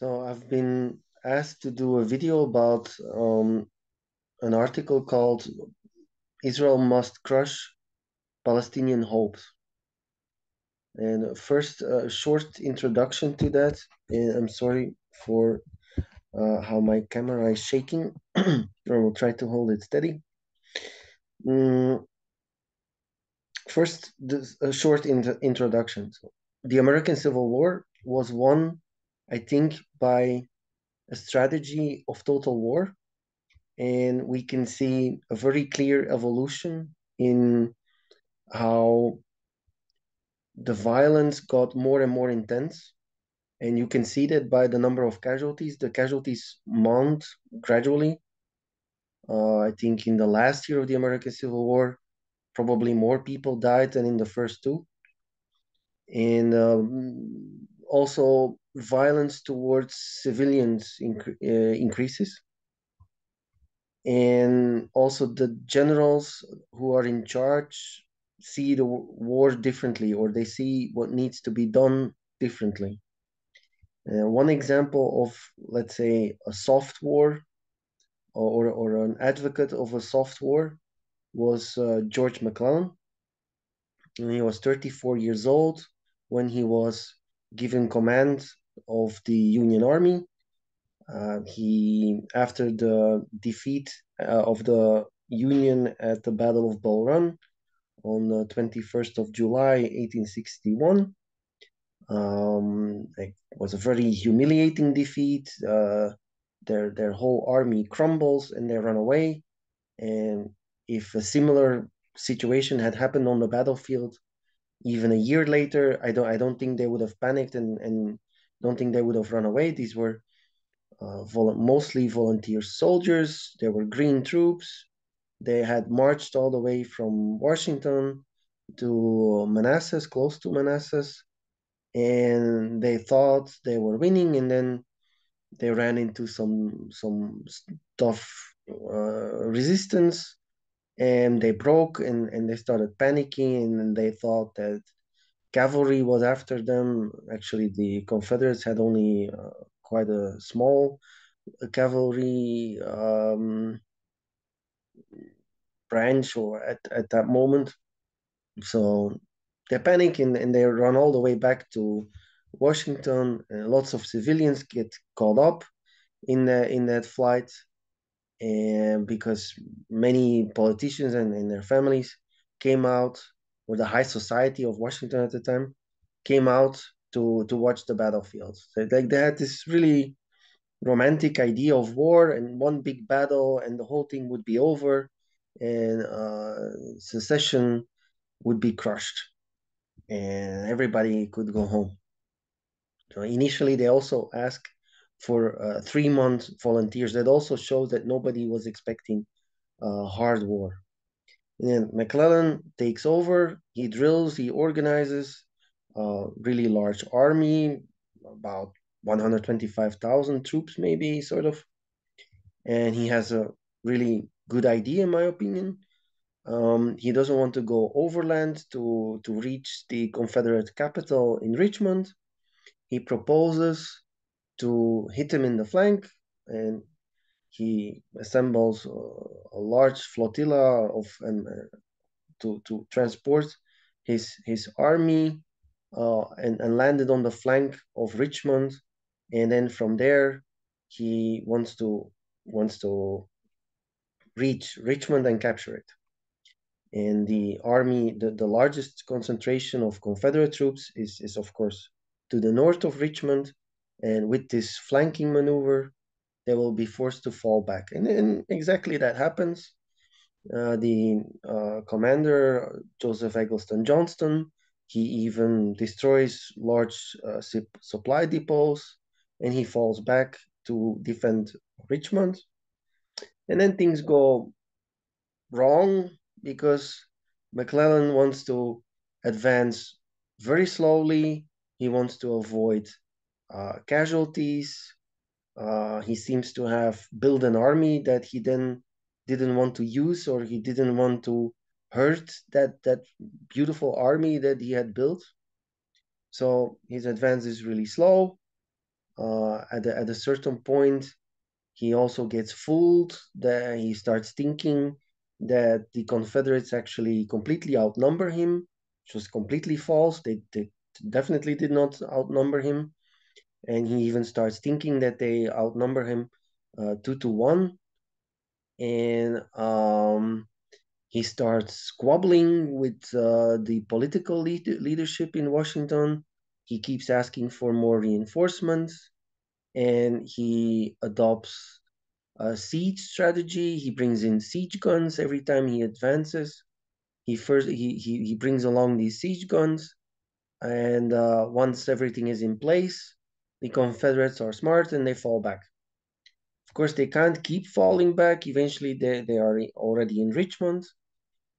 So I've been asked to do a video about an article called Israel Must Crush Palestinian Hopes. And first, a short introduction to that. And I'm sorry for how my camera is shaking. I will try to hold it steady. Mm, First, a short introduction. So, the American Civil War was won, I think, by a strategy of total war, and we can see a very clear evolution in how the violence got more and more intense. And you can see that by the number of casualties. The casualties mount gradually. I think in the last year of the American Civil War, probably more people died than in the first two. And also, violence towards civilians increases. And also, the generals who are in charge see the war differently, or they see what needs to be done differently. One example of, let's say, a soft war, or an advocate of a soft war was George McClellan. And he was 34 years old when he was given command of the Union Army. After the defeat of the Union at the Battle of Bull Run on the 21st of July, 1861, it was a very humiliating defeat. Their whole army crumbles and they run away. And if a similar situation had happened on the battlefield, even a year later, I don't think they would have panicked and don't think they would have run away. These were mostly volunteer soldiers. They were green troops. They had marched all the way from Washington to Manassas, close to Manassas, and they thought they were winning, and then they ran into some tough resistance, and they broke, and they started panicking, and they thought that cavalry was after them. Actually, the Confederates had only quite a small cavalry branch or at that moment. So they panic and they run all the way back to Washington. And lots of civilians get caught up in that flight, and because many politicians and their families came out, or the high society of Washington at the time came out to watch the battlefield. So like they had this really romantic idea of war and one big battle, and the whole thing would be over, and secession would be crushed, and everybody could go home. So initially, they also asked for 3 months volunteers. That also shows that nobody was expecting a hard war. And then McClellan takes over. He drills. He organizes a really large army, about 125,000 troops, maybe sort of. And he has a really good idea, in my opinion. He doesn't want to go overland to reach the Confederate capital in Richmond. He proposes to hit him in the flank, and he assembles a large flotilla of to transport his army, and landed on the flank of Richmond, and then from there he wants to reach Richmond and capture it. And the army, the largest concentration of Confederate troops is of course to the north of Richmond, and with this flanking maneuver, they will be forced to fall back. And then exactly that happens. The commander, Joseph Eggleston Johnston, he even destroys large supply depots, and he falls back to defend Richmond. And then things go wrong because McClellan wants to advance very slowly. He wants to avoid casualties. He seems to have built an army that he then didn't want to use, or he didn't want to hurt that beautiful army that he had built. So his advance is really slow. At a certain point, he also gets fooled. That he starts thinking that the Confederates actually completely outnumber him, which was completely false. They definitely did not outnumber him, and he even starts thinking that they outnumber him 2-1, and he starts squabbling with the political leadership in Washington. He keeps asking for more reinforcements, and he adopts a siege strategy. He brings in siege guns every time he advances. He brings along these siege guns, and once everything is in place, the Confederates are smart and they fall back. Of course, they can't keep falling back. Eventually, they are already in Richmond,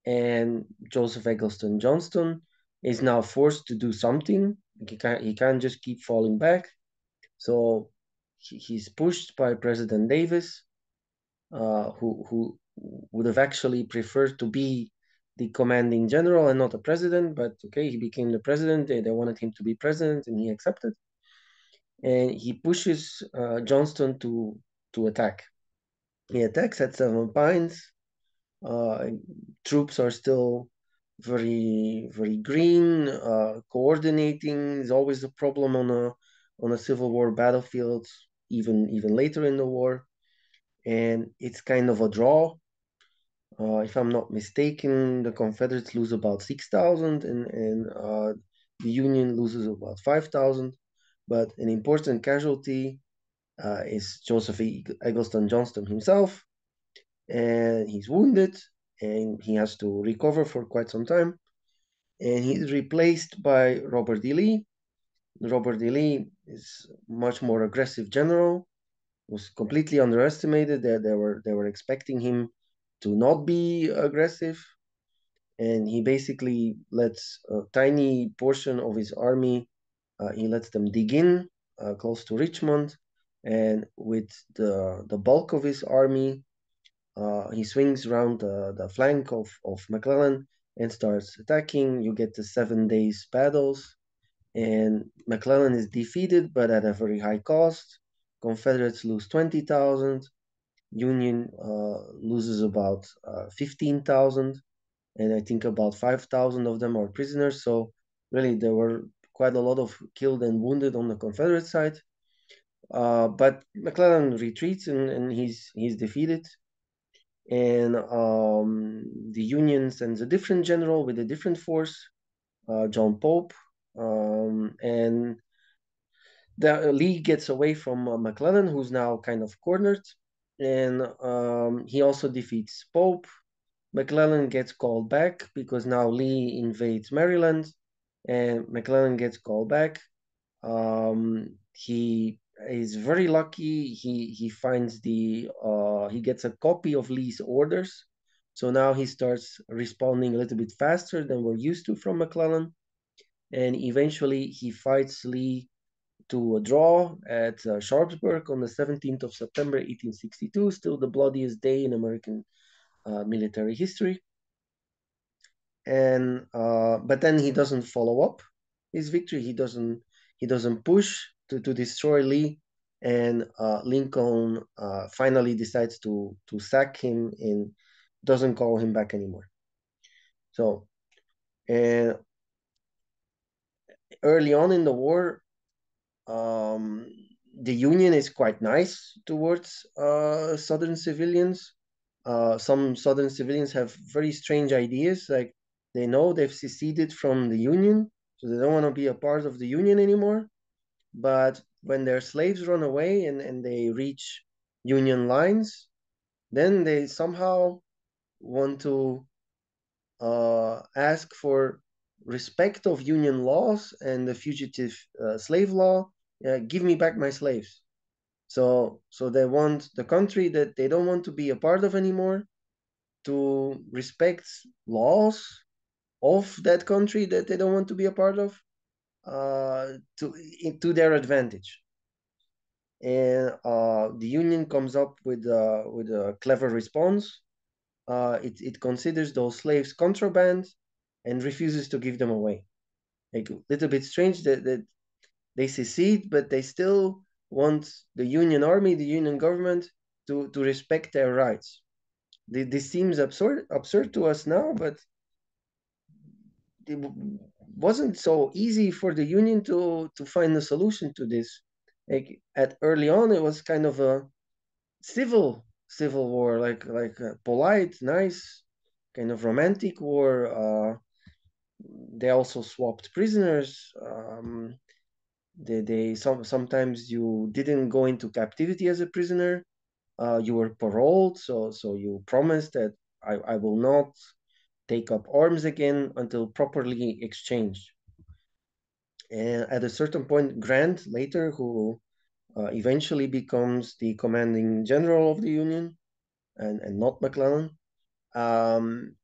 and Joseph Eggleston Johnston is now forced to do something. He can't just keep falling back. So he's pushed by President Davis, who would have actually preferred to be the commanding general and not a president. But okay, he became the president. They wanted him to be president, and he accepted. And he pushes Johnston to attack. He attacks at Seven Pines. Uh, Troops are still very green. Coordinating is always a problem on a Civil War battlefield, even later in the war, and it's kind of a draw. If I'm not mistaken, the Confederates lose about 6,000, and the Union loses about 5,000. But an important casualty is Joseph Eggleston Johnston himself, and he's wounded, and he has to recover for quite some time. And he's replaced by Robert E. Lee. Robert E. Lee is much more aggressive general, was completely underestimated. They were expecting him to not be aggressive, and he basically lets a tiny portion of his army. He lets them dig in close to Richmond, and with the bulk of his army, he swings around the flank of McClellan and starts attacking. You get the 7 days battles, and McClellan is defeated, but at a very high cost. Confederates lose 20,000. Union loses about 15,000, and I think about 5,000 of them are prisoners. So really, there were quite a lot of killed and wounded on the Confederate side. But McClellan retreats, and he's defeated. And the Union sends a different general with a different force, John Pope, and the Lee gets away from McClellan, who's now kind of cornered, and he also defeats Pope. McClellan gets called back because now Lee invades Maryland, and McClellan gets called back. He is very lucky. He finds he gets a copy of Lee's orders, so now he starts responding a little bit faster than we're used to from McClellan, and eventually he fights Lee to a draw at Sharpsburg on the 17th of September, 1862, still the bloodiest day in American military history. And but then he doesn't follow up his victory. He doesn't push to destroy Lee, and Lincoln finally decides to sack him and doesn't call him back anymore. So, and early on in the war, um, the Union is quite nice towards Southern civilians. Some Southern civilians have very strange ideas, like they know they've seceded from the Union, so they don't want to be a part of the Union anymore. But when their slaves run away and they reach Union lines, then they somehow want to ask for respect of Union laws and the fugitive slave law. Give me back my slaves. So they want the country that they don't want to be a part of anymore to respect laws of that country that they don't want to be a part of, to their advantage. And the union comes up with a clever response. It considers those slaves contraband and refuses to give them away. Like a little bit strange that they secede, but they still want the Union Army, the Union government to respect their rights. This seems absurd to us now, but it wasn't so easy for the Union to find a solution to this. Like at early on, it was kind of a civil war, like a polite, nice, kind of romantic war. They also swapped prisoners. Sometimes you didn't go into captivity as a prisoner. You were paroled, so you promised that I will not take up arms again until properly exchanged. And at a certain point, Grant later, who eventually becomes the commanding general of the Union, and not McClellan,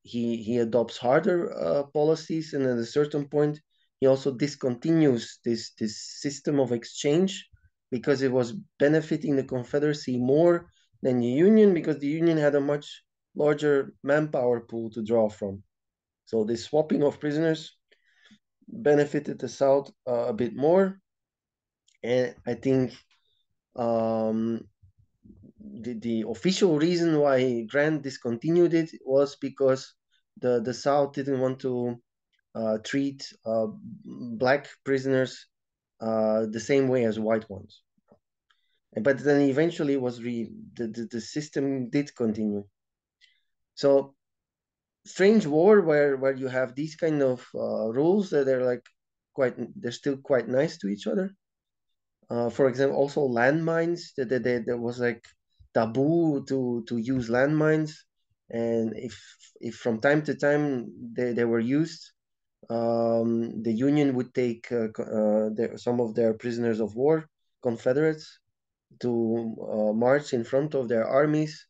he adopts harder policies, and at a certain point, he also discontinues this system of exchange because it was benefiting the Confederacy more than the Union, because the Union had a much larger manpower pool to draw from. So this swapping of prisoners benefited the South a bit more, and I think um, the official reason why Grant discontinued it was because the South didn't want to treat black prisoners the same way as white ones. But then eventually was the system did continue. So strange war where you have these kind of rules that are like they're still quite nice to each other. For example, also landmines. There was like taboo to use landmines, and if from time to time they were used, the Union would take some of their prisoners of war, Confederates, to march in front of their armies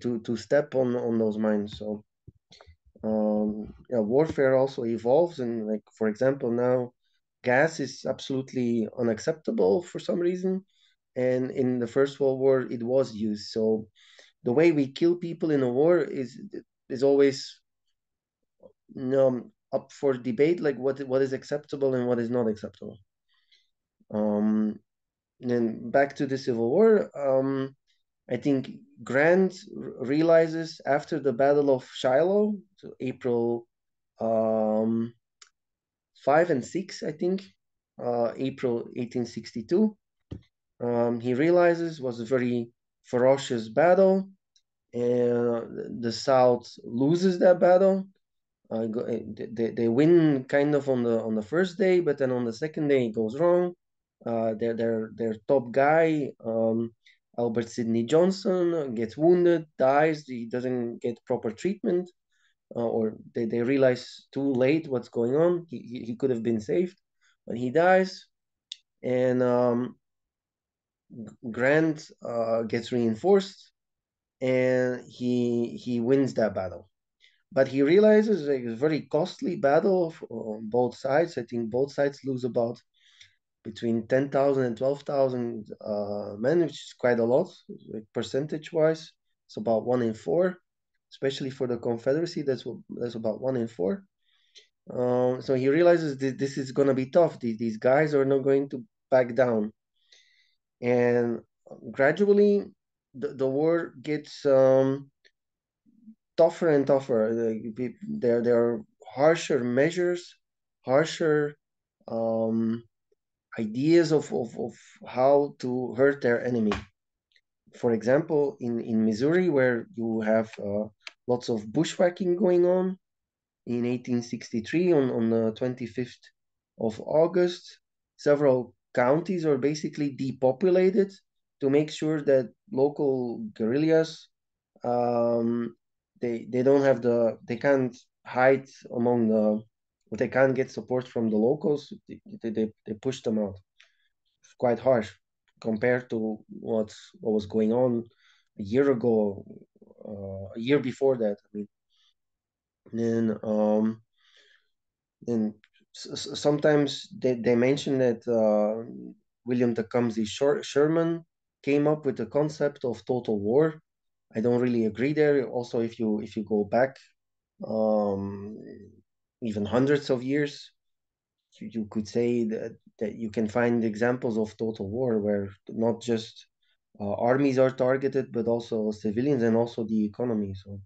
to step on those mines. So yeah, warfare also evolves, and like for example now, gas is absolutely unacceptable for some reason, and in the First World War it was used. So the way we kill people in a war is always up for debate, like what is acceptable and what is not acceptable. Um, then back to the Civil War. I think Grant realizes after the Battle of Shiloh, so April 5 and 6, I think, April 1862. He realizes was a very ferocious battle, and the South loses that battle. They win kind of on the first day, but then on the second day it goes wrong. Their top guy, Albert Sidney Johnson, gets wounded, dies. He doesn't get proper treatment, or they realize too late what's going on. He could have been saved, but he dies, and Grant gets reinforced, and he wins that battle. But he realizes it's a very costly battle on both sides. I think both sides lose about between 10,000 and 12,000 men, which is quite a lot, like percentage wise. It's about 1 in 4, especially for the Confederacy. That's about 1 in 4. So he realizes this is going to be tough. These guys are not going to back down. And gradually, the war gets tougher and tougher. There are harsher measures, harsher um, ideas of how to hurt their enemy. For example, in Missouri, where you have lots of bushwhacking going on in 1863, on the 25th of August, several counties are basically depopulated to make sure that local guerrillas they don't have they can't hide among they can't get support from the locals. They push them out. It's quite harsh compared to what was going on a year ago, a year before that. I mean, then then sometimes they mention that William Tecumseh Sherman came up with the concept of total war. I don't really agree there. Also, if you go back um, even hundreds of years, you could say that you can find examples of total war where not just armies are targeted, but also civilians and also the economy. So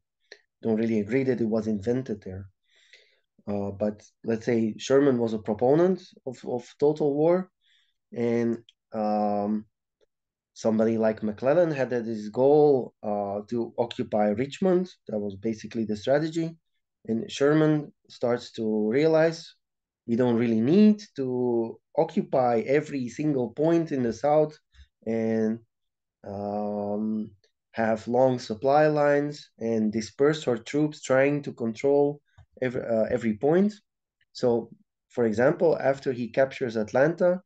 don't really agree that it was invented there. But let's say Sherman was a proponent of total war, and um, somebody like McClellan had as his goal to occupy Richmond. That was basically the strategy. And Sherman starts to realize we don't really need to occupy every single point in the South and um, have long supply lines and disperse our troops trying to control every point. So, for example, after he captures Atlanta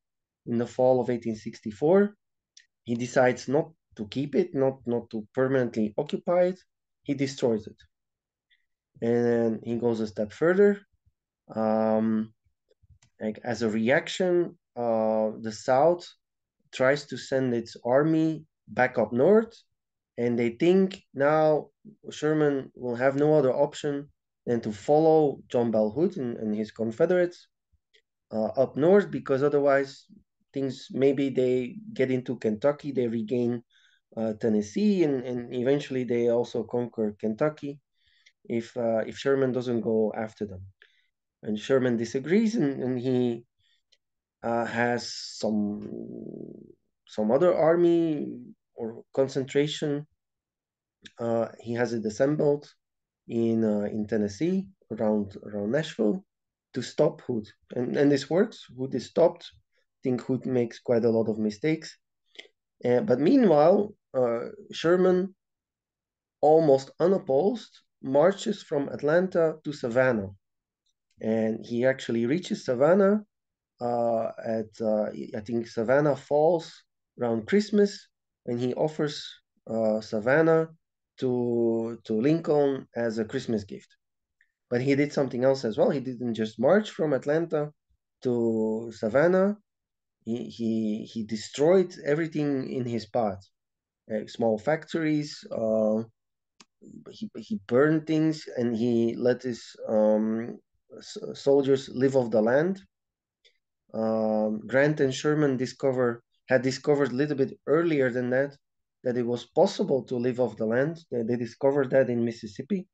in the fall of 1864, he decides not to keep it, not to permanently occupy it. He destroys it, and then he goes a step further. Um, like as a reaction, the South tries to send its army back up north, and they think now Sherman will have no other option than to follow John Bell Hood and his Confederates up north, because otherwise things, maybe they get into Kentucky, they regain Tennessee, and eventually they also conquer Kentucky if Sherman doesn't go after them. And Sherman disagrees, and he has some other army or concentration. He has it assembled in Tennessee around Nashville to stop Hood, and this works. Hood is stopped. I think Hood makes quite a lot of mistakes, but meanwhile, Sherman, almost unopposed, marches from Atlanta to Savannah, and he actually reaches Savannah at I think Savannah falls around Christmas, and he offers Savannah to Lincoln as a Christmas gift. But he did something else as well. He didn't just march from Atlanta to Savannah. He destroyed everything in his path, small factories. He burned things, and he let his soldiers live off the land. Grant and Sherman had discovered a little bit earlier than that it was possible to live off the land. They discovered that in Mississippi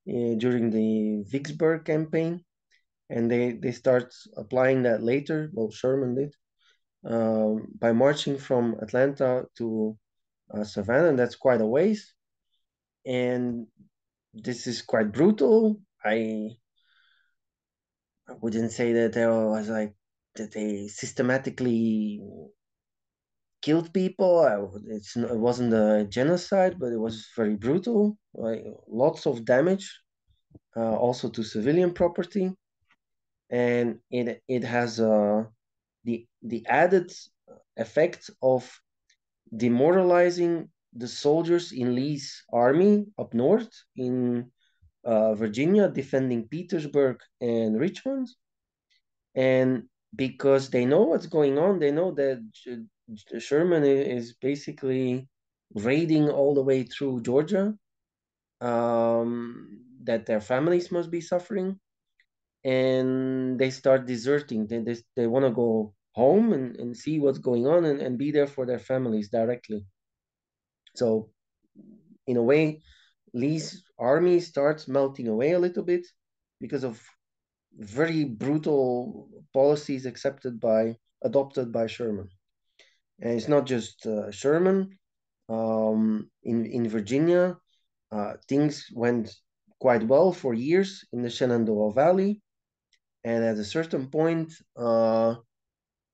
during the Vicksburg campaign, and they start applying that later. Well, Sherman did by marching from Atlanta to Savannah, and that's quite a ways. And this is quite brutal. I wouldn't say that there was like that they systematically killed people. It wasn't a genocide, but it was very brutal. Like lots of damage, also to civilian property, and it has the added effect of demoralizing the soldiers in Lee's army up north in Virginia, defending Petersburg and Richmond. And because they know what's going on, they know that Sherman is basically raiding all the way through Georgia, that their families must be suffering, and they start deserting. They want to go home and see what's going on, and be there for their families directly. So, in a way, Lee's army starts melting away a little bit because of very brutal policies adopted by Sherman. And it's not just Sherman. In Virginia, things went quite well for years in the Shenandoah Valley, and at a certain point,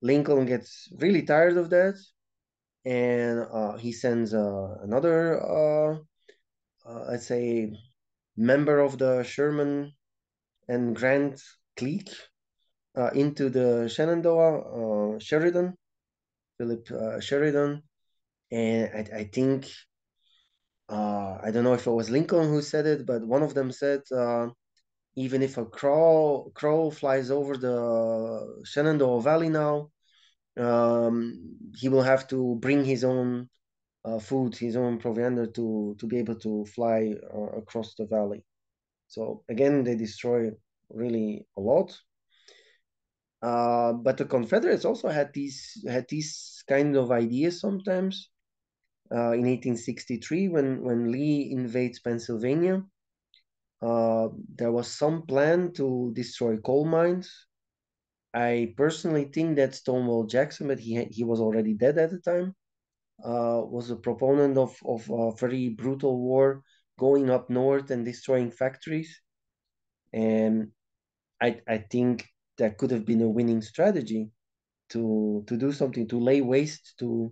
Lincoln gets really tired of that, and he sends another, let's say, member of the Sherman and Grant clique into the Shenandoah, Philip Sheridan, and I think I don't know if it was Lincoln who said it, but one of them said, even if a crow flies over the Shenandoah Valley now, he will have to bring his own food, his own provender to be able to fly across the valley. So again, they destroy really a lot. But the Confederates also had these kind of ideas sometimes. In 1863, when Lee invades Pennsylvania, there was some plan to destroy coal mines. I personally think that Stonewall Jackson, but he was already dead at the time, was a proponent of a very brutal war, going up north and destroying factories. And I think that could have been a winning strategy to do something, to lay waste to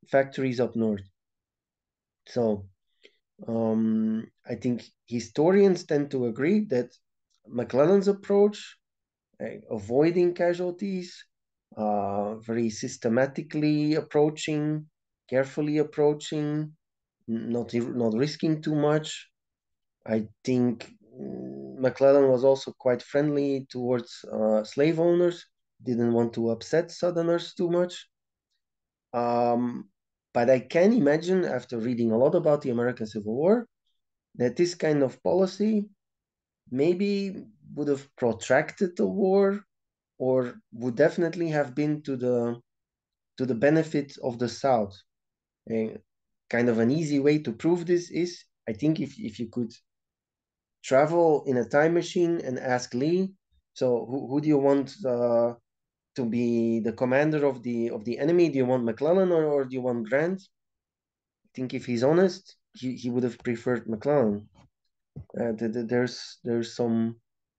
factories up north. So I think historians tend to agree that McClellan's approach, avoiding casualties, very systematically approaching, carefully approaching, not risking too much. I think McClellan was also quite friendly towards slave owners, didn't want to upset Southerners too much. But I can imagine, after reading a lot about the American Civil War, that this kind of policy maybe would have protracted the war, or would definitely have been to the benefit of the South. And kind of an easy way to prove this is, I think, if you could travel in a time machine and ask Lee, so who do you want to be the commander of the enemy? Do you want McClellan, or do you want Grant? I think if he's honest, he would have preferred McClellan. There's some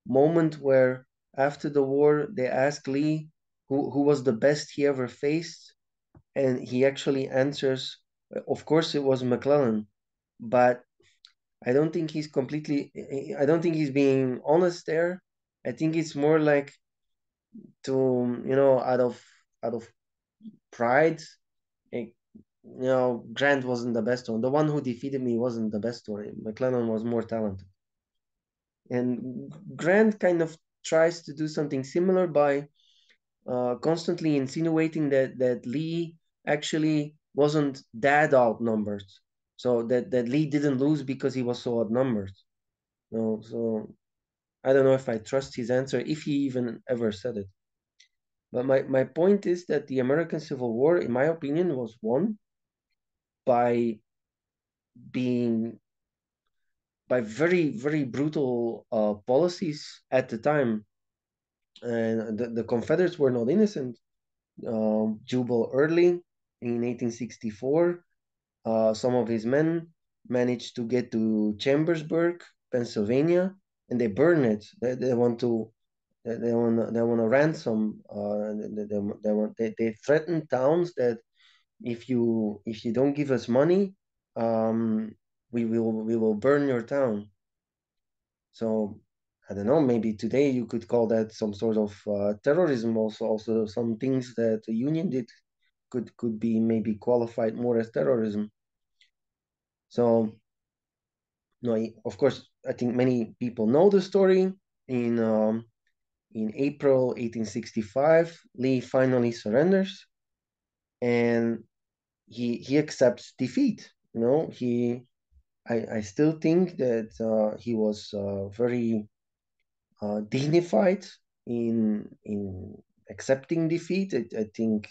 moment where after the war they ask Lee who was the best he ever faced, and he actually answers, of course it was McClellan, but I don't think he's completely. I don't think he's being honest there. I think it's more like to out of pride. eh, Grant wasn't the best one. The one who defeated me wasn't the best one. McClellan was more talented. And Grant kind of tries to do something similar by constantly insinuating that Lee actually wasn't that outnumbered. So that Lee didn't lose because he was so outnumbered. So I don't know if I trust his answer, if he even ever said it. But my point is that the American Civil War, in my opinion, was won by being by very, very brutal policies at the time. And the Confederates were not innocent. Jubal Early in 1864, some of his men managed to get to Chambersburg, Pennsylvania, and they burn it. They want to they want to ransom. They threaten towns that if you don't give us money, um, we will burn your town. So I don't know. Maybe today you could call that some sort of terrorism. Also, some things that the union did could be maybe qualified more as terrorism. So no, of course, I think many people know the story. In in April 1865, Lee finally surrenders, and he accepts defeat. I still think that he was very dignified in accepting defeat. I think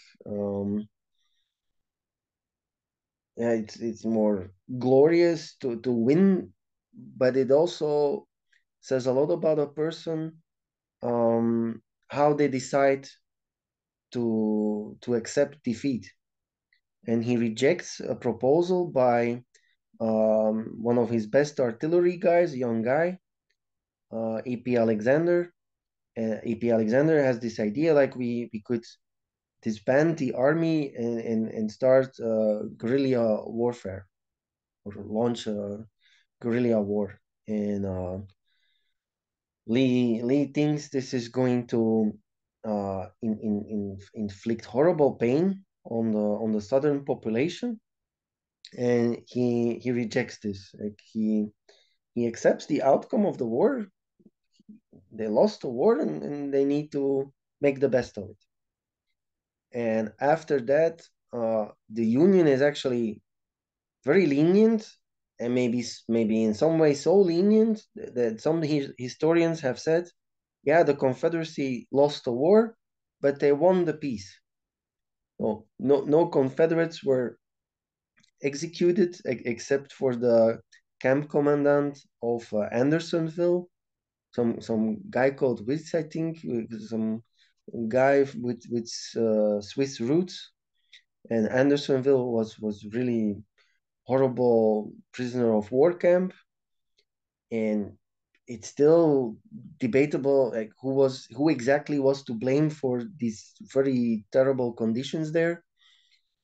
yeah, it's more glorious to win, but it also says a lot about a person, how they decide to accept defeat. And he rejects a proposal by one of his best artillery guys, young guy, AP Alexander. AP Alexander has this idea like we could disband the army and start guerrilla warfare, or launch a guerrilla war. And Lee thinks this is going to inflict horrible pain on the southern population, and he rejects this. Like he accepts the outcome of the war. They lost the war, and they need to make the best of it. And after that, the union is actually very lenient, and maybe in some way so lenient that some historians have said, yeah, the Confederacy lost the war, but they won the peace. So no Confederates were executed except for the camp commandant of Andersonville, some guy called Witz, I think, some guy with Swiss roots. And Andersonville was really horrible prisoner of war camp, and it's still debatable like who exactly was to blame for these very terrible conditions there.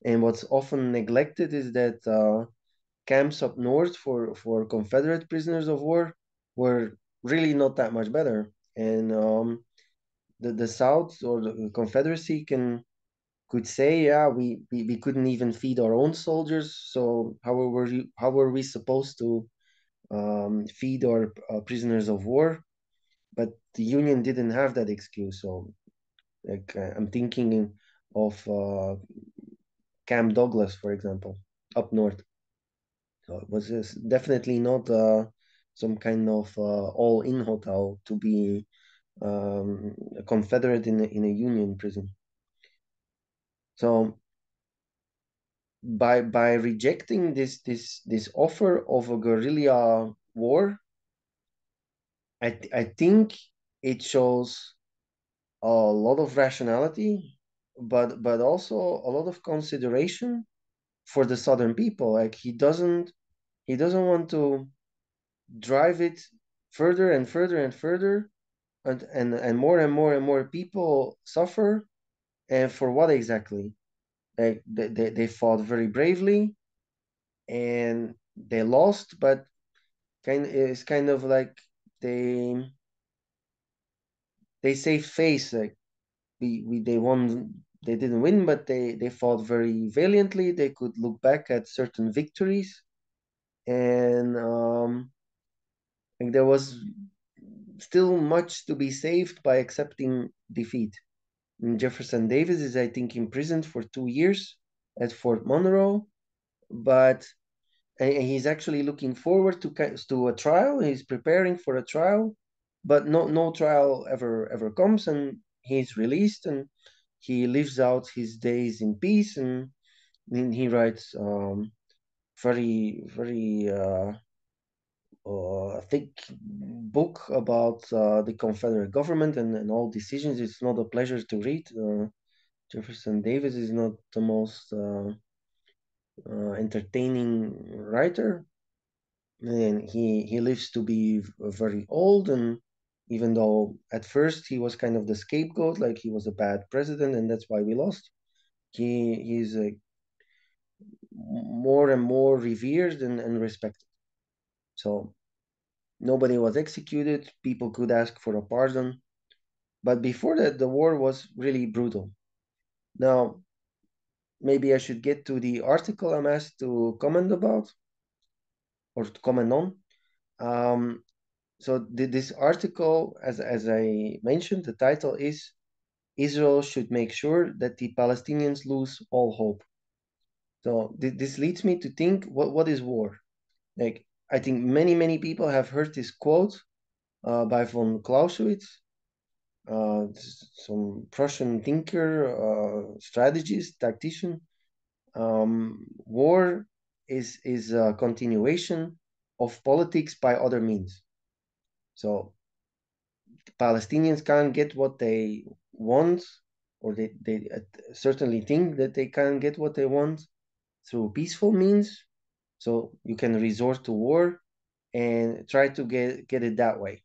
And what's often neglected is that camps up north for Confederate prisoners of war were really not that much better. And the South or the Confederacy could say, yeah, we couldn't even feed our own soldiers, so how were we supposed to feed our prisoners of war? But the Union didn't have that excuse. So, like, I'm thinking of Camp Douglas, for example, up north. So it was definitely not some kind of all-in hotel to be a Confederate in a Union prison. So by rejecting this offer of a guerrilla war, I think it shows a lot of rationality, but also a lot of consideration for the Southern people. Like he doesn't want to drive it further and further and further, and more and more and more people suffer. And for what exactly? Like they fought very bravely and they lost, but it's kind of like they they saved face. Like we they won, they didn't win, but they fought very valiantly. They could look back at certain victories, and like there was still much to be saved by accepting defeat. And Jefferson Davis is, I think, imprisoned for 2 years at Fort Monroe, but and he's actually looking forward to a trial. He's preparing for a trial, but no trial ever comes, and he's released, and he lives out his days in peace, and then he writes very thick book about the Confederate government and all decisions. It's not a pleasure to read. Jefferson Davis is not the most entertaining writer, and he lives to be very old. And even though at first he was kind of the scapegoat, like he was a bad president and that's why we lost, he's more and more revered and respected. So nobody was executed, people could ask for a pardon, but before that the war was really brutal. Now maybe I should get to the article I'm asked to comment about or to comment on. um, So this article, as I mentioned, the title is Israel should make sure that the Palestinians lose all hope. So this leads me to think, what is war? Like, I think many people have heard this quote by von Clausewitz, some Prussian thinker, strategist, tactician. War is a continuation of politics by other means. So Palestinians can't get what they want, or they certainly think that they can't get what they want through peaceful means. So you can resort to war and try to get it that way.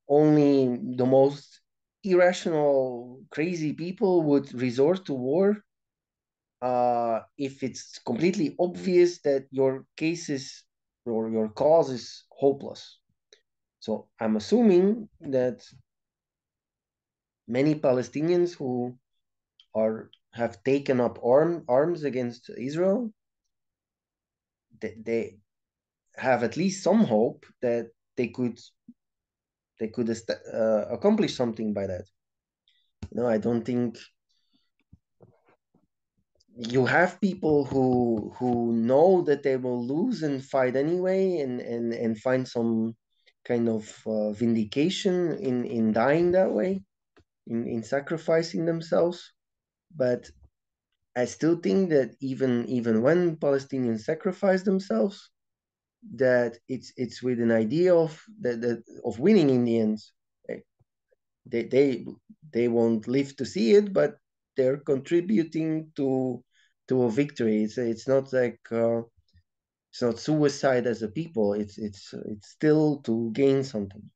Only the most irrational, crazy people would resort to war if it's completely obvious that your case is or your cause is hopeless. So I'm assuming that many Palestinians who are have taken up arms against Israel, they have at least some hope that they could accomplish something by that. No, I don't think you have people who know that they will lose and fight anyway, and find some kind of vindication in dying that way. in sacrificing themselves. But I still think that even when Palestinians sacrifice themselves, that it's with an idea of of winning in the end. Like, They they they won't live to see it, but they're contributing to a victory. It's not like it's not suicide as a people. It's still to gain something.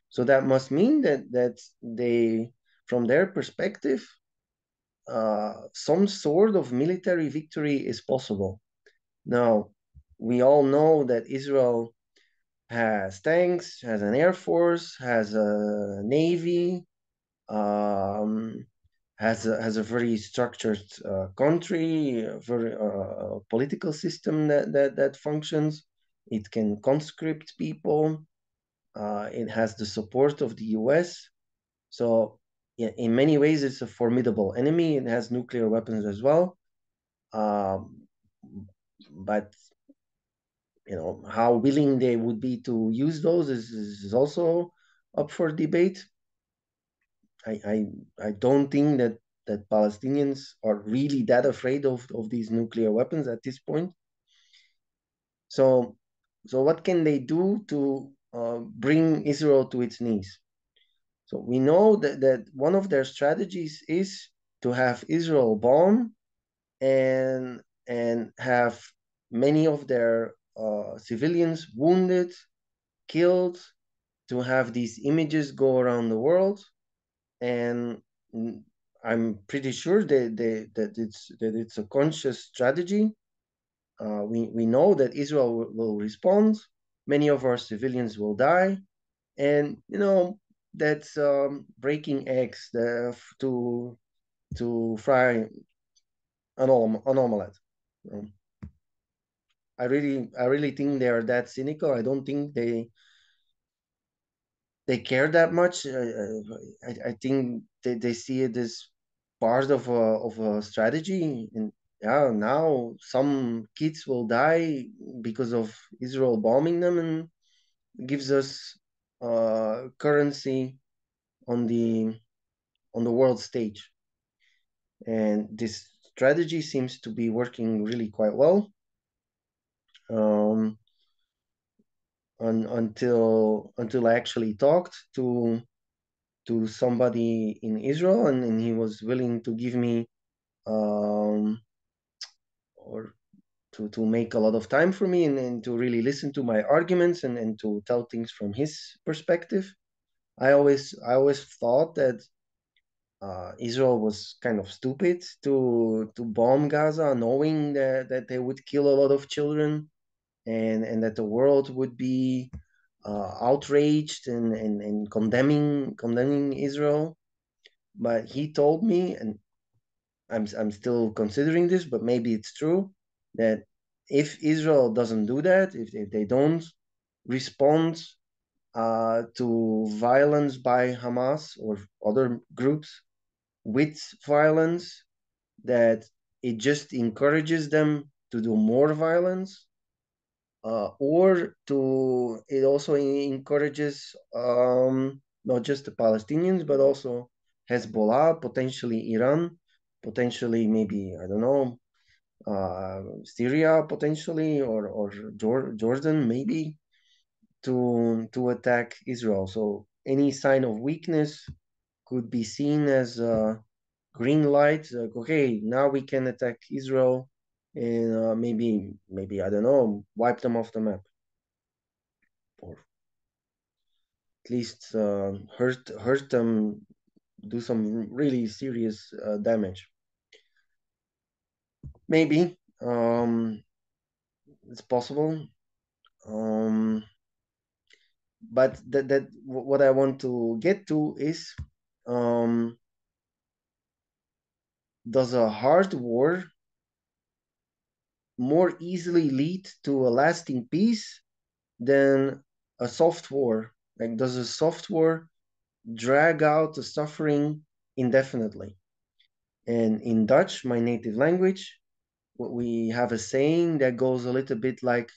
So that must mean that they, from their perspective, some sort of military victory is possible. Now, we all know that Israel has tanks, has an air force, has a navy, um, has a very structured country, a very political system that functions. It can conscript people. It has the support of the US. So, in many ways, it's a formidable enemy. It has nuclear weapons as well. Um, but how willing they would be to use those is also up for debate. I, I I don't think that Palestinians are really that afraid of these nuclear weapons at this point. So what can they do to bring Israel to its knees? So we know that one of their strategies is to have Israel bomb and have many of their civilians wounded, killed, to have these images go around the world. And I'm pretty sure that it's a conscious strategy. We know that Israel will respond. Many of our civilians will die, and that's breaking eggs to fry an omelette. Um, I really think they are that cynical. I don't think they care that much. I think they see it as part of a strategy. And yeah, now some kids will die because of Israel bombing them, and gives us currency on the world stage. And this strategy seems to be working really quite well. Um, until I actually talked to somebody in Israel, and he was willing to give me or to make a lot of time for me, and to really listen to my arguments, and to tell things from his perspective. I always thought that Israel was kind of stupid to bomb Gaza, knowing that they would kill a lot of children, and that the world would be outraged and condemning Israel. But he told me, and I'm still considering this, but maybe it's true, that if Israel doesn't do that, if they don't respond to violence by Hamas or other groups with violence, that it just encourages them to do more violence, or to it also encourages not just the Palestinians but also Hezbollah, potentially Iran, potentially maybe I don't know, Syria potentially, or Jordan maybe, to attack Israel. So any sign of weakness could be seen as a green light. Like, okay, now we can attack Israel, and maybe I don't know, wipe them off the map, or at least hurt them, do some really serious damage. Maybe it's possible. Um, but that what I want to get to is, um, does a hard war more easily lead to a lasting peace than a soft war? Like, does a soft war drag out the suffering indefinitely? And in Dutch, my native language, we have a saying that goes a little bit like,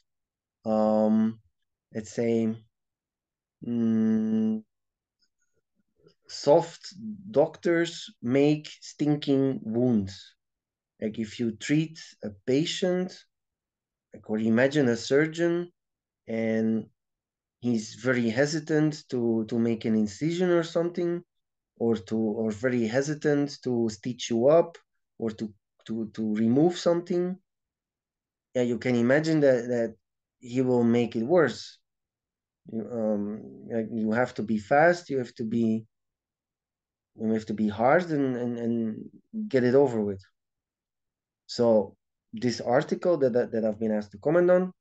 um, let's say, mm, soft doctors make stinking wounds. Like if you treat a patient, like, or imagine a surgeon and he's very hesitant to make an incision or something, or very hesitant to stitch you up, or to remove something. Yeah, you can imagine that he will make it worse. Like you have to be fast, you have to be hard, and get it over with. So this article that I've been asked to comment on,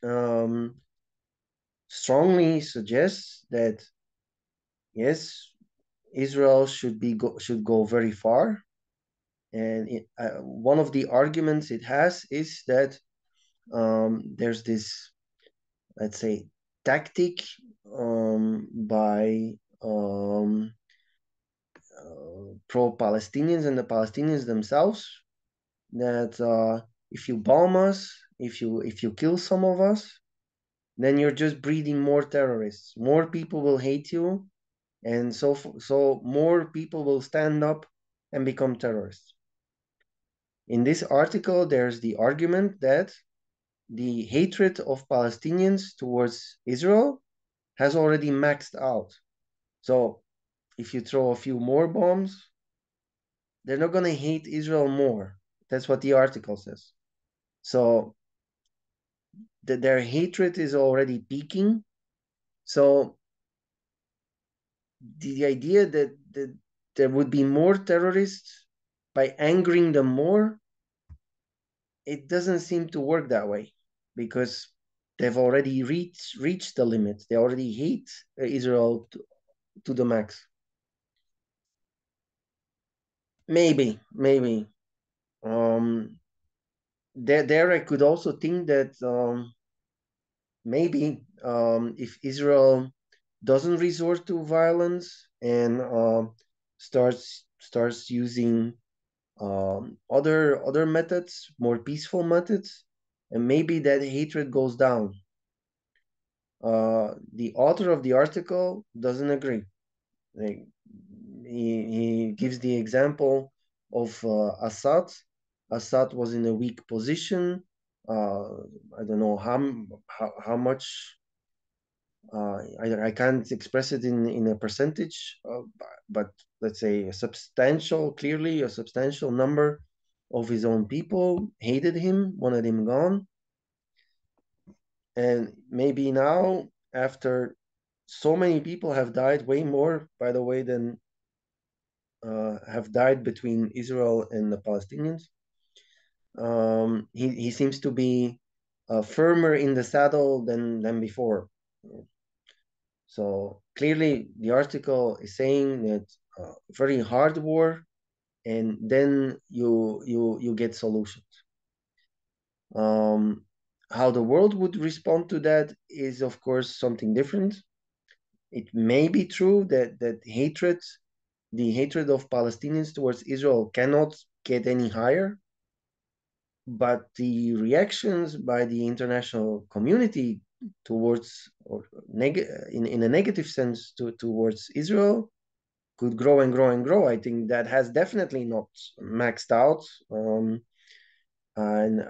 um, strongly suggests that yes, Israel should go very far, and one of the arguments it has is that there's this, let's say, tactic by pro-Palestinians and the Palestinians themselves, that if you bomb us, if you kill some of us, then you're just breeding more terrorists. More people will hate you, and so more people will stand up and become terrorists. In this article, there's the argument that the hatred of Palestinians towards Israel has already maxed out. So if you throw a few more bombs, they're not going to hate Israel more. That's what the article says. So their hatred is already peaking. So the idea that there would be more terrorists by angering them more, it doesn't seem to work that way, because they've already reached the limit. They already hate Israel to the max. Maybe. Um, there I could also think that maybe if Israel doesn't resort to violence and starts using other methods, more peaceful methods, and maybe that hatred goes down. The author of the article doesn't agree. Like, he gives the example of Assad. Assad was in a weak position. Uh, I don't know how much. I can't express it in a percentage, but let's say clearly a substantial number of his own people hated him, wanted him gone. And maybe now, after so many people have died, way more, by the way, than have died between Israel and the Palestinians, he seems to be firmer in the saddle than before. So clearly, the article is saying that very hard war, and then you get solutions. Um, how the world would respond to that is, of course, something different. It may be true that the hatred of Palestinians towards Israel cannot get any higher, but the reactions by the international community towards, or in a negative sense towards Israel, could grow and grow and grow. I think that has definitely not maxed out. And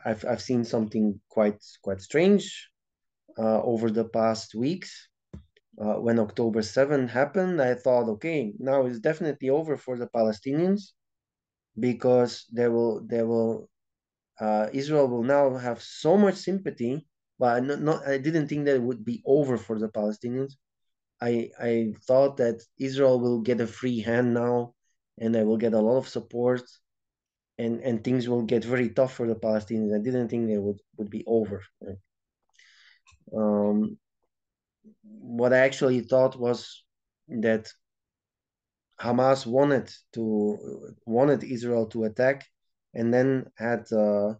I've seen something quite strange over the past weeks. When October 7 happened, I thought, okay, now it's definitely over for the Palestinians, because Israel will now have so much sympathy. But I didn't think that it would be over for the Palestinians. I thought that Israel will get a free hand now, and they will get a lot of support, and things will get very tough for the Palestinians. I didn't think they would be over. Um, what I actually thought was that Hamas wanted Israel to attack, and then had the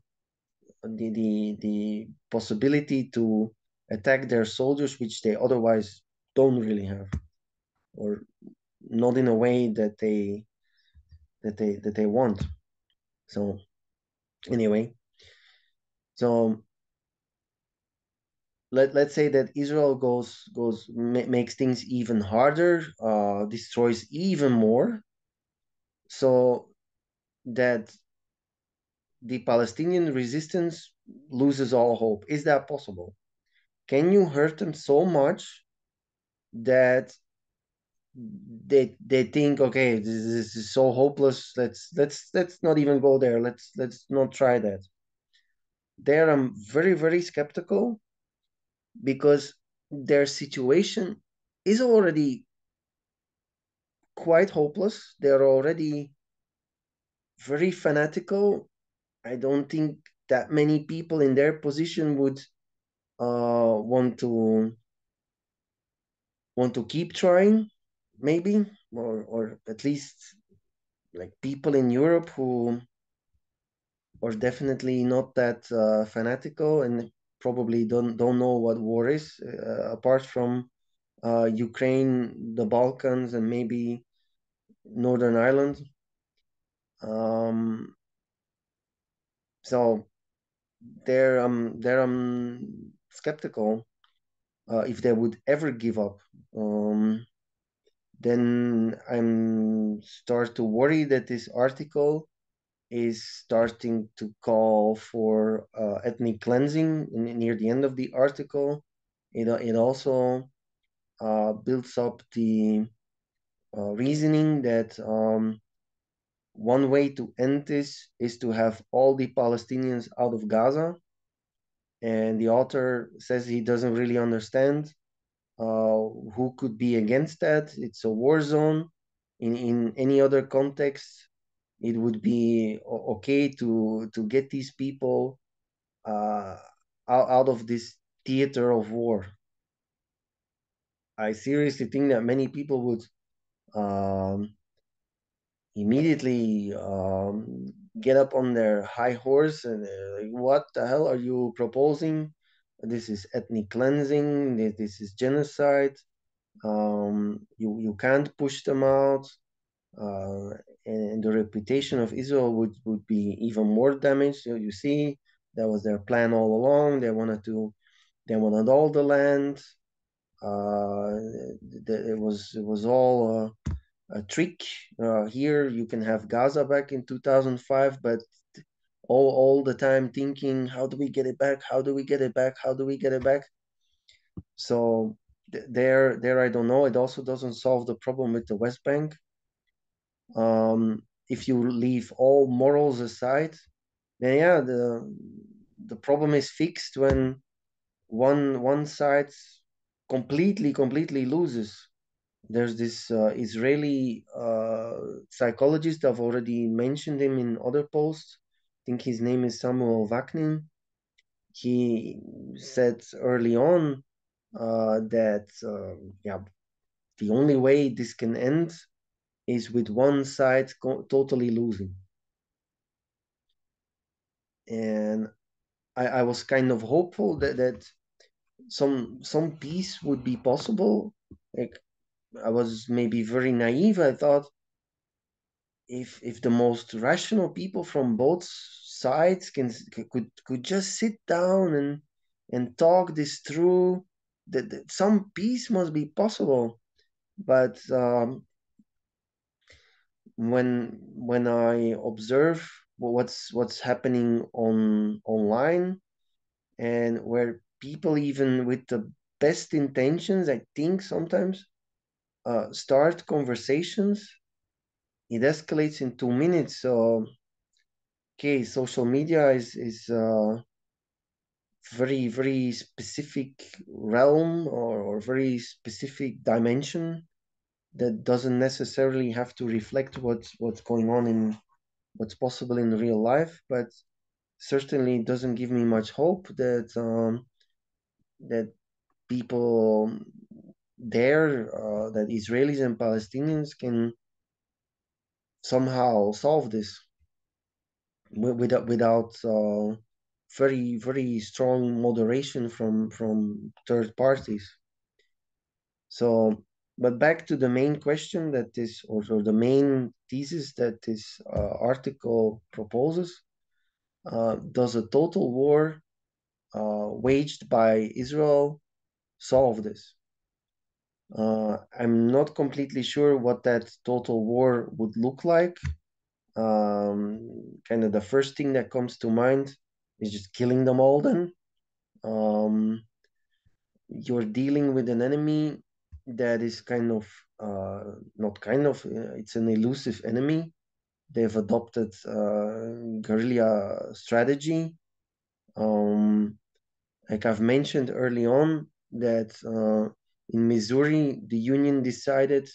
possibility to attack their soldiers, which they otherwise don't really have, or not in a way that they want. So anyway, so let's say that Israel makes things even harder, destroys even more, so that the Palestinian resistance loses all hope. Is that possible? Can you hurt them so much that they think, okay, this is so hopeless. Let's not even go there. Let's not try that. There, I'm very skeptical because their situation is already quite hopeless. They're already very fanatical. I don't think that many people in their position would want to keep trying, maybe, or at least like people in Europe who are definitely not that fanatical and probably don't know what war is, apart from Ukraine, the Balkans, and maybe Northern Ireland. Um, so there I'm skeptical if they would ever give up. Um, then I'm start to worry that this article is starting to call for ethnic cleansing near the end of the article. It also builds up the reasoning that one way to end this is to have all the Palestinians out of Gaza. And the author says he doesn't really understand who could be against that. It's a war zone. In any other context, it would be okay to get these people uh, out of this theater of war. I seriously think that many people would um, immediately get up on their high horse and like, what the hell are you proposing? This is ethnic cleansing. This is genocide. You can't push them out. Uh, and the reputation of Israel would be even more damaged. So you see, that was their plan all along. They wanted all the land. Uh, it was all a trick. Here you can have Gaza back in 2005, but all the time thinking, how do we get it back? How do we get it back? How do we get it back? So there I don't know. It also doesn't solve the problem with the West Bank. If you leave all morals aside, then yeah, the problem is fixed when one side completely loses. There's this Israeli psychologist. I've already mentioned him in other posts. I think his name is Samuel Vaknin. He said early on that yeah, the only way this can end is with one side totally losing. And I was kind of hopeful that some peace would be possible. Like I was maybe very naive. I thought if the most rational people from both sides could just sit down and talk this through, that some peace must be possible. But when I observe what's happening online, and where people even with the best intentions, I think sometimes start conversations, it escalates in 2 minutes. So okay, social media is very specific realm, or very specific dimension that doesn't necessarily have to reflect what's going on in what's possible in real life, but certainly doesn't give me much hope that people there, that Israelis and Palestinians can somehow solve this without very strong moderation from third parties. So, but back to the main question that is, or the main thesis that this article proposes: does a total war waged by Israel solve this. I'm not completely sure what that total war would look like. Kind of the first thing that comes to mind is just killing them all then. Um, you're dealing with an enemy that is kind of, not kind of, it's an elusive enemy. They've adopted guerrilla strategy. Um, like I've mentioned early on, that in Missouri, the Union decided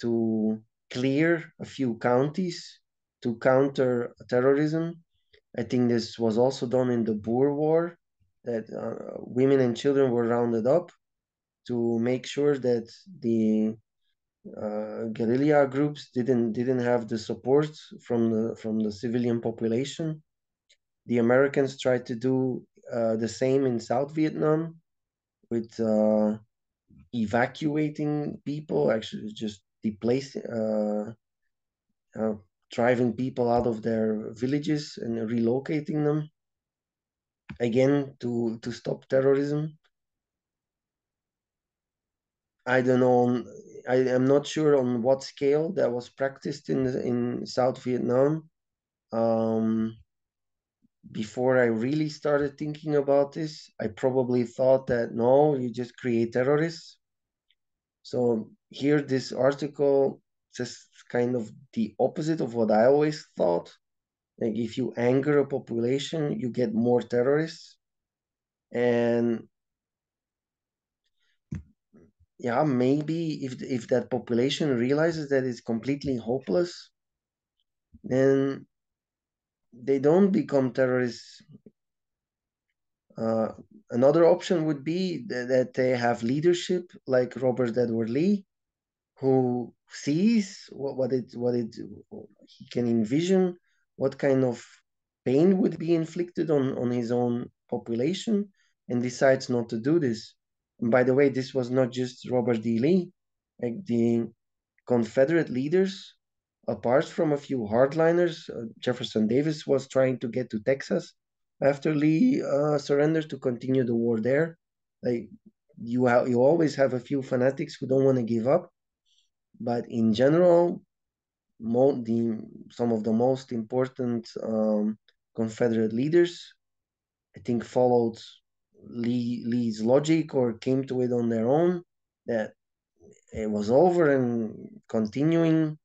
to clear a few counties to counter terrorism. I think this was also done in the Boer War, that women and children were rounded up to make sure that the guerrilla groups didn't have the support from the civilian population. The Americans tried to do the same in South Vietnam with evacuating people, actually just uh, driving people out of their villages and relocating them again to stop terrorism. I don't know. I am not sure on what scale that was practiced in South Vietnam. Um, Before I really started thinking about this, I probably thought that no, you just create terrorists. So here, this article says kind of the opposite of what I always thought. Like if you anger a population, you get more terrorists. And yeah, maybe if that population realizes that it's completely hopeless, then they don't become terrorists. Uh, Another option would be that they have leadership like Robert Edward Lee, who sees what it he can envision what kind of pain would be inflicted on his own population and decides not to do this. And by the way, this was not just Robert D. Lee, like the Confederate leaders, apart from a few hardliners, Jefferson Davis was trying to get to Texas after Lee surrendered to continue the war there. Like you always have a few fanatics who don't want to give up, but in general, some of the most important Confederate leaders, I think, followed Lee's logic or came to it on their own that it was over and continuing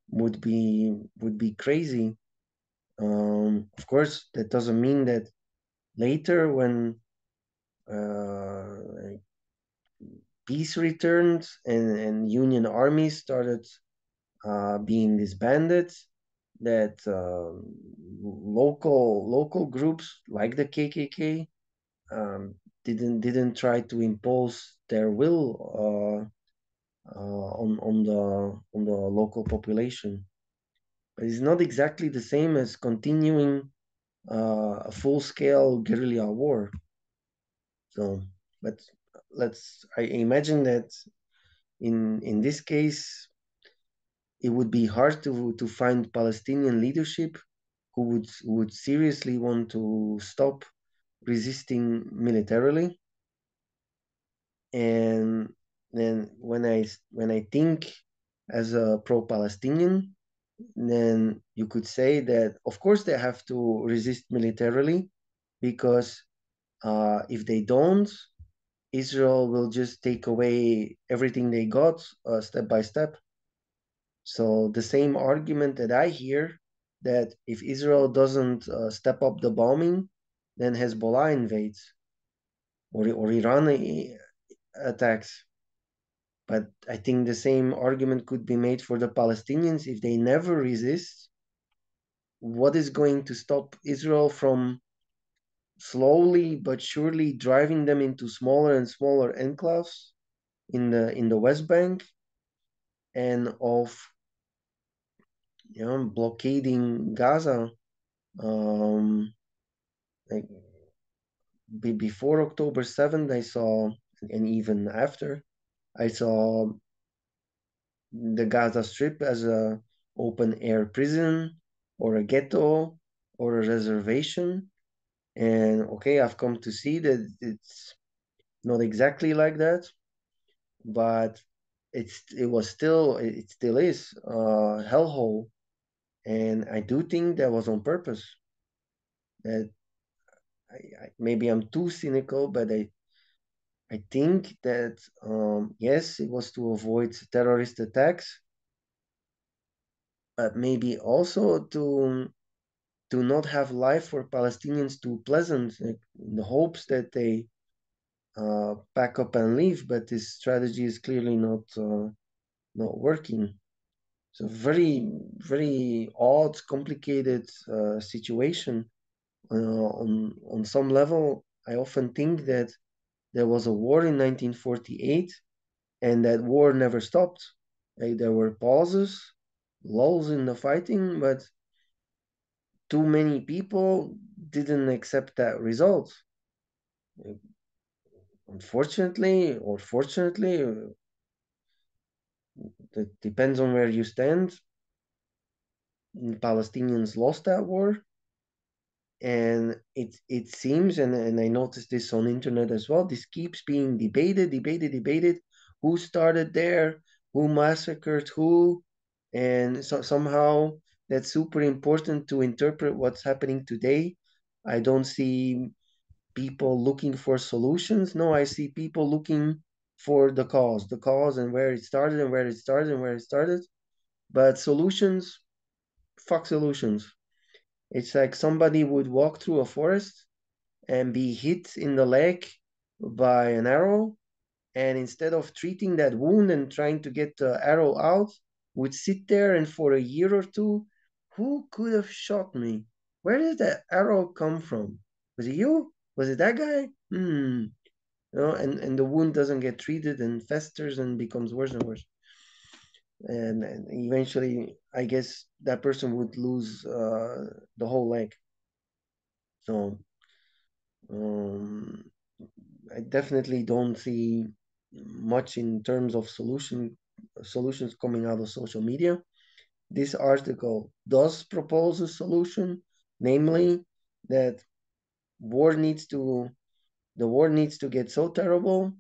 would be crazy. Of course, that doesn't mean that later, when uh, peace returned and Union armies started being disbanded, that local groups like the KKK didn't try to impose their will on the local population. But it's not exactly the same as continuing a full-scale guerrilla war. So, but I imagine that in this case, it would be hard to find Palestinian leadership who would seriously want to stop resisting militarily. And then when I think as a pro-Palestinian, then you could say that of course they have to resist militarily, because if they don't, Israel will just take away everything they got step by step. So the same argument that I hear, that if Israel doesn't step up the bombing, then Hezbollah invades, or Iran attacks. But I think the same argument could be made for the Palestinians. If they never resist, what is going to stop Israel from slowly but surely driving them into smaller and smaller enclaves in the West Bank, and of blockading Gaza? Um, like before October 7th, I saw, and even after, I saw the Gaza Strip as a open air prison or a ghetto or a reservation. And okay, I've come to see that it's not exactly like that, but it still is a hellhole. And I do think that was on purpose. That maybe I'm too cynical, but I think that yes, it was to avoid terrorist attacks, but maybe also to not have life for Palestinians too pleasant, like, in the hopes that they pack up and leave. But this strategy is clearly not working. So very odd, complicated situation. On some level, I often think that there was a war in 1948, and that war never stopped. Like, there were pauses, lulls in the fighting, but too many people didn't accept that result. Unfortunately, or fortunately, it depends on where you stand. Palestinians lost that war, and it seems, and I noticed this on internet as well. This keeps being debated. Who started there? Who massacred who? And so somehow that's super important to interpret what's happening today. I don't see people looking for solutions. No, I see people looking for the cause, and where it started, and where it started, and where it started. But solutions, fuck solutions. It's like somebody would walk through a forest and be hit in the leg by an arrow, and instead of treating that wound and trying to get the arrow out, would sit there and for a year or two, who could have shot me? Where did that arrow come from? Was it you? Was it that guy? And the wound doesn't get treated and festers and becomes worse and worse. And eventually, I guess that person would lose the whole leg. So um, I definitely don't see much in terms of solutions coming out of social media. This article does propose a solution, namely that war needs to the war needs to get so terrible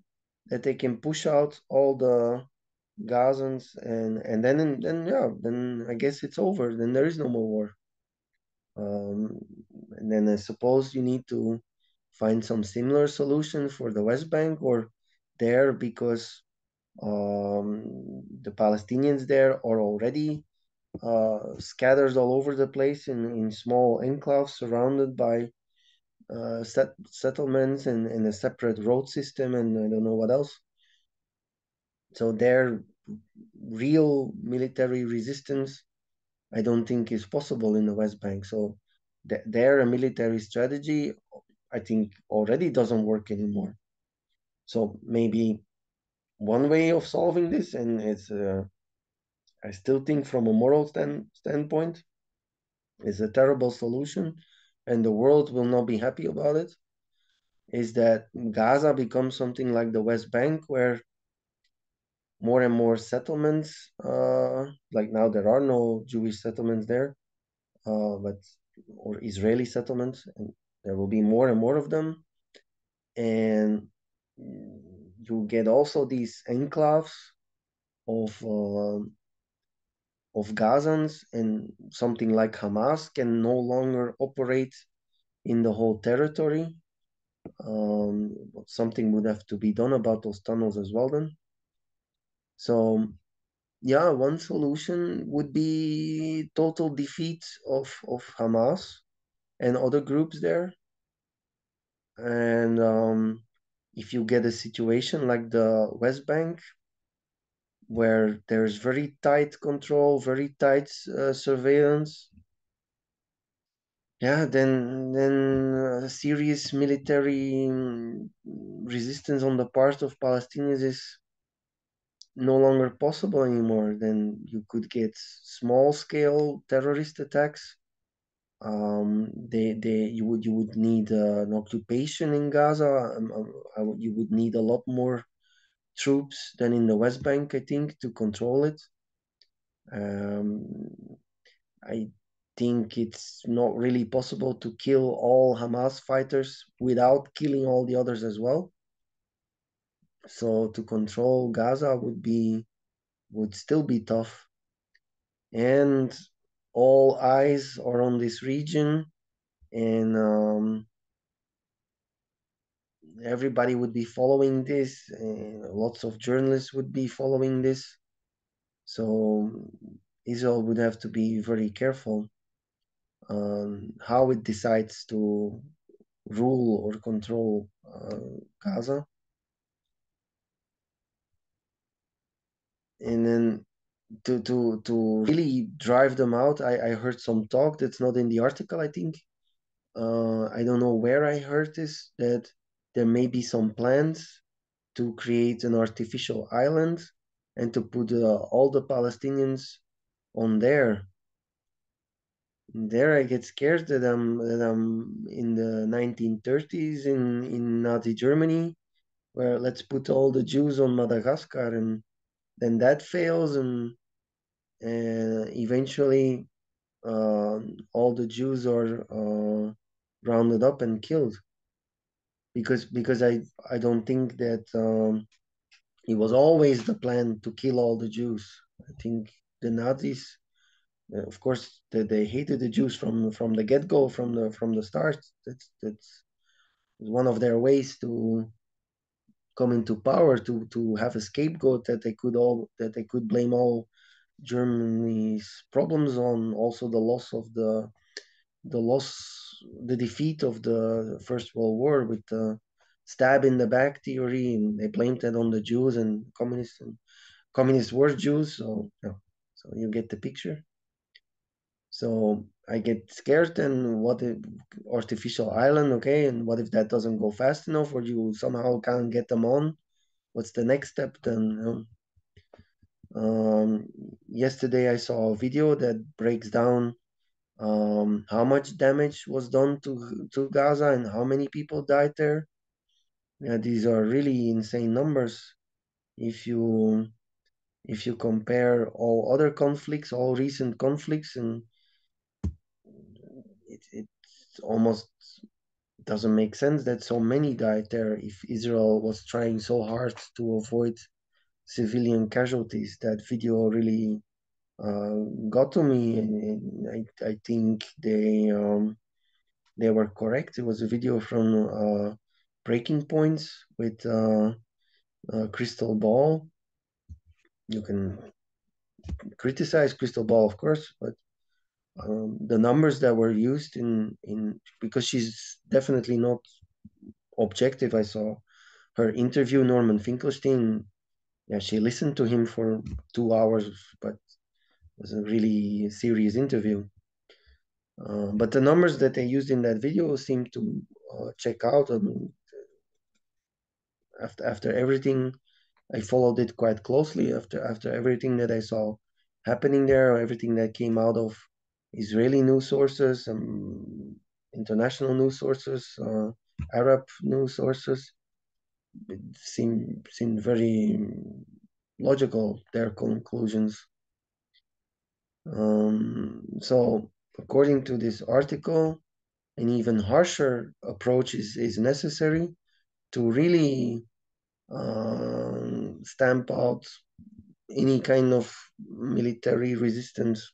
that they can push out all the Gazans, and then I guess it's over. Then there is no more war. Um, and then I suppose you need to find some similar solution for the West Bank or there, because the Palestinians there are already scattered all over the place in small enclaves surrounded by settlements and a separate road system and I don't know what else. So their real military resistance, I don't think, is possible in the West Bank. So their military strategy, I think, already doesn't work anymore. So maybe one way of solving this, and it's I still think from a moral standpoint, is a terrible solution, and the world will not be happy about it, is that Gaza becomes something like the West Bank, where more and more settlements, like now there are no Jewish settlements there, but or Israeli settlements, and there will be more and more of them, and you get also these enclaves of Gazans, and something like Hamas can no longer operate in the whole territory. Something would have to be done about those tunnels as well then. So yeah, one solution would be total defeat of Hamas and other groups there. And if you get a situation like the West Bank, where there's very tight control, very tight surveillance, yeah, then serious military resistance on the part of Palestinians is no longer possible anymore. Then you could get small scale terrorist attacks. You would need an occupation in Gaza. You would need a lot more troops than in the West Bank, I think, to control it. Um, I think it's not really possible to kill all Hamas fighters without killing all the others as well. So to control Gaza would still be tough. And all eyes are on this region, and everybody would be following this, and lots of journalists would be following this. So Israel would have to be very careful on how it decides to rule or control Gaza. And then to really drive them out, I heard some talk that's not in the article, I think. I don't know where I heard this, that there may be some plans to create an artificial island and to put all the Palestinians on there. There I get scared that I'm in the 1930s in Nazi Germany, where let's put all the Jews on Madagascar, and then that fails, and eventually all the Jews are rounded up and killed, because I don't think that it was always the plan to kill all the Jews. I think the Nazis, of course, they hated the Jews from the get go, from the start. That's one of their ways to come into power, to have a scapegoat that they could blame all Germany's problems on. Also, the loss, the defeat of the First World War with the stab in the back theory, and they blamed that on the Jews and communists, and communists were Jews. So yeah, so you get the picture. So I get scared, and what if artificial island, okay, and what if that doesn't go fast enough, or you somehow can't get them on? What's the next step then? Yesterday I saw a video that breaks down how much damage was done to Gaza and how many people died there. Yeah, these are really insane numbers. If you if you compare all other conflicts, all recent conflicts, and it almost doesn't make sense that so many died there if Israel was trying so hard to avoid civilian casualties. That video really got to me, and I think they were correct. It was a video from Breaking Points with Crystal Ball. You can criticize Crystal Ball, of course, but the numbers that were used in because she's definitely not objective. I saw her interview Norman Finkelstein. Yeah, she listened to him for 2 hours, but it was a really serious interview. But the numbers that they used in that video seem to check out. I mean, after everything, I followed it quite closely. After everything that I saw happening there, everything that came out of Israeli news sources, international news sources, Arab news sources, it seemed very logical, their conclusions. So according to this article, an even harsher approach is necessary to really stamp out any kind of military resistance.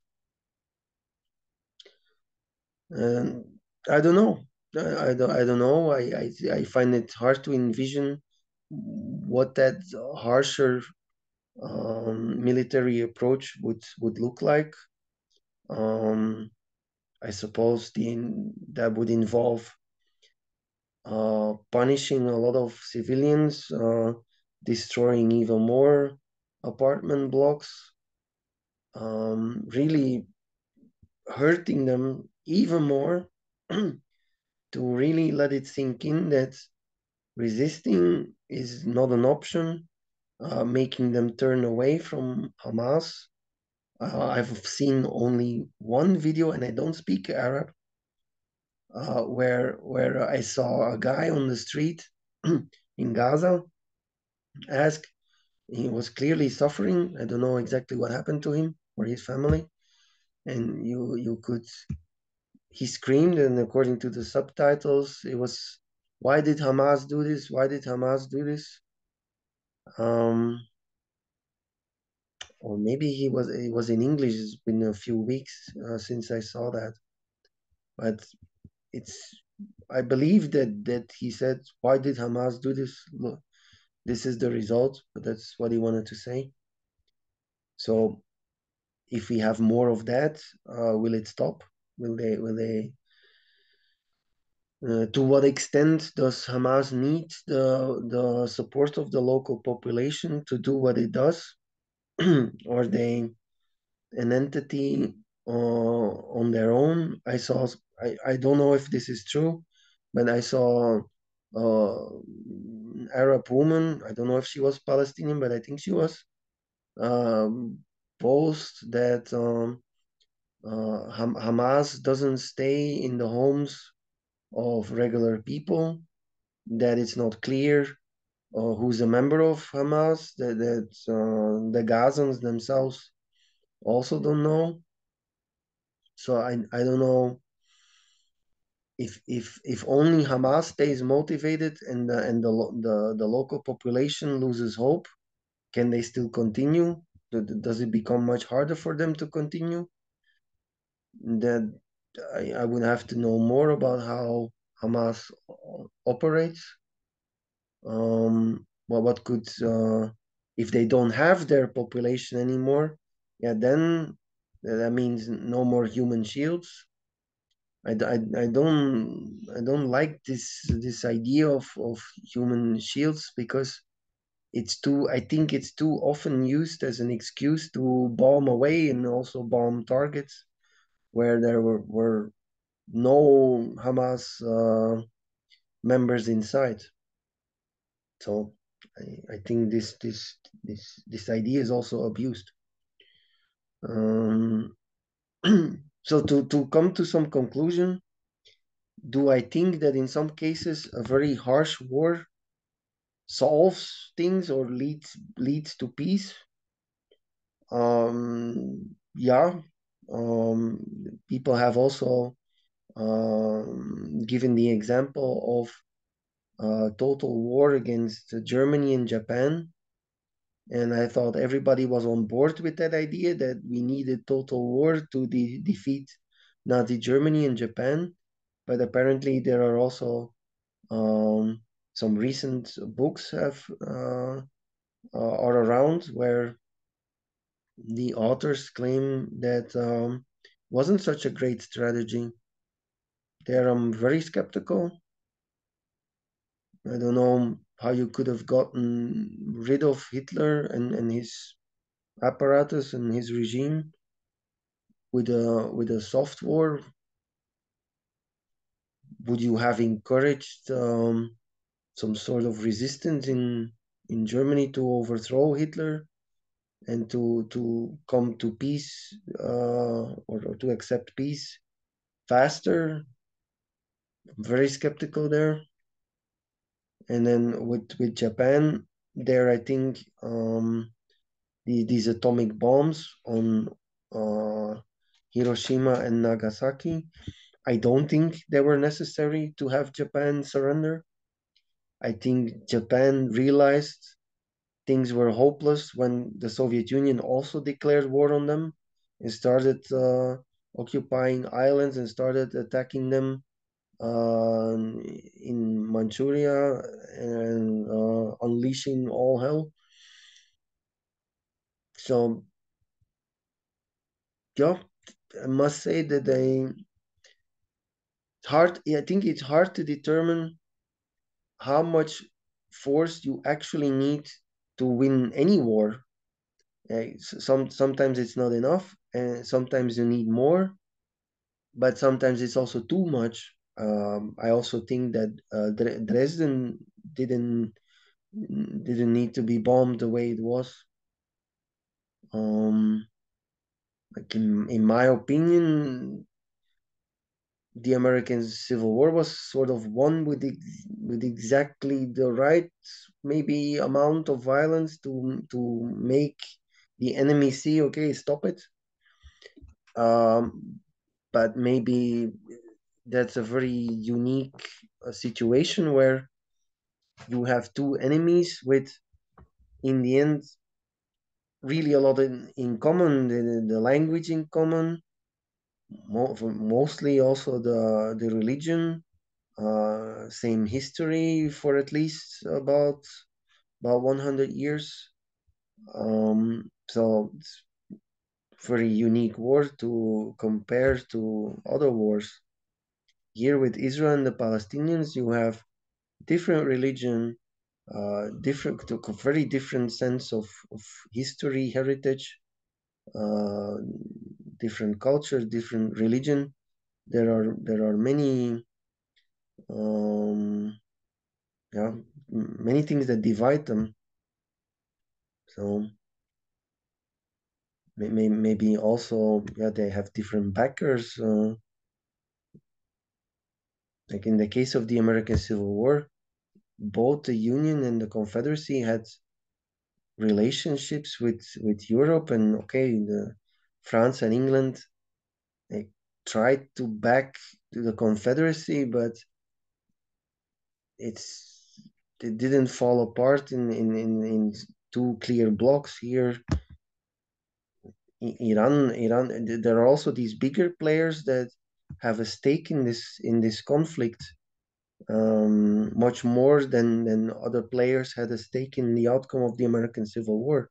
And I don't know. I don't know. I find it hard to envision what that harsher military approach would look like. Um, I suppose that would involve punishing a lot of civilians, destroying even more apartment blocks, really hurting them even more to really let it sink in that resisting is not an option, making them turn away from Hamas. I've seen only one video, and I don't speak Arab, where I saw a guy on the street in Gaza ask. He was clearly suffering. I don't know exactly what happened to him or his family. and you could he screamed, and according to the subtitles, it was, "Why did Hamas do this? Why did Hamas do this?" Um, or maybe it was in English. It's been a few weeks since I saw that, but it's I believe that he said, "Why did Hamas do this? Look, this is the result." But that's what he wanted to say. So if we have more of that, will it stop? Will they to what extent does Hamas need the support of the local population to do what it does? Are they an entity on their own? I don't know if this is true, but I saw Arab woman. I don't know if she was Palestinian, but I think she was. Um, Post that Hamas doesn't stay in the homes of regular people, that it's not clear who's a member of Hamas, that the Gazans themselves also don't know. So I don't know if only Hamas stays motivated and the local population loses hope, can they still continue? Does it become much harder for them to continue? That I would have to know more about how Hamas operates. What could if they don't have their population anymore? Yeah, then that means no more human shields. I don't like this idea of human shields because it's too I think it's too often used as an excuse to bomb away and also bomb targets where there were no Hamas members inside. So I think this idea is also abused. Um, so to come to some conclusion, do I think that in some cases a very harsh war solves things or leads to peace? Yeah. People have also given the example of total war against Germany and Japan. And I thought everybody was on board with that idea that we needed total war to defeat Nazi Germany and Japan. But apparently, there are also some recent books are around where the authors claim that wasn't such a great strategy. There, I'm very skeptical. I don't know how you could have gotten rid of Hitler and his apparatus and his regime with a soft war. Would you have encouraged some sort of resistance in Germany to overthrow Hitler and to come to peace or to accept peace faster? Very skeptical there. And then with Japan, there I think these atomic bombs on Hiroshima and Nagasaki, I don't think they were necessary to have Japan surrender. I think Japan realized things were hopeless when the Soviet Union also declared war on them and started occupying islands and started attacking them in Manchuria and unleashing all hell. So, yeah, I must say that I think it's hard to determine how much force you actually need to win any war. Sometimes it's not enough, and sometimes you need more, but sometimes it's also too much. I also think that Dresden didn't didn't need to be bombed the way it was. Um, like in my opinion, the American Civil War was sort of won with exactly the right maybe amount of violence to make the enemy see, okay, stop it. but maybe that's a very unique situation where you have two enemies with, in the end, really a lot in common, the language in common, mostly also the religion, same history for at least about 100 years. So it's very unique war to compare to other wars. Here with Israel and the Palestinians, you have different religion, different, very different sense of history, heritage, uh, different culture, different religion. There are many um, yeah many things that divide them. So maybe also, yeah, they have different backers. Like in the case of the American Civil War, both the Union and the Confederacy had relationships with Europe, and okay, the France and England, they tried to back the Confederacy, but it's it didn't fall apart in two clear blocks here. Iran, there are also these bigger players that have a stake in this conflict, much more than other players had a stake in the outcome of the American Civil War.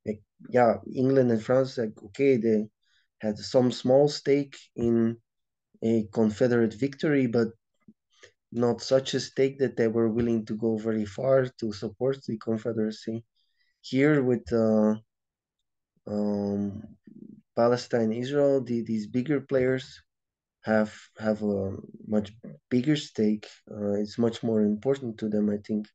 Like, yeah, England and France, like, okay, they had some small stake in a Confederate victory, but not such a stake that they were willing to go very far to support the Confederacy. Here with um, Palestine, Israel, these bigger players have a much bigger stake. It's much more important to them, I think,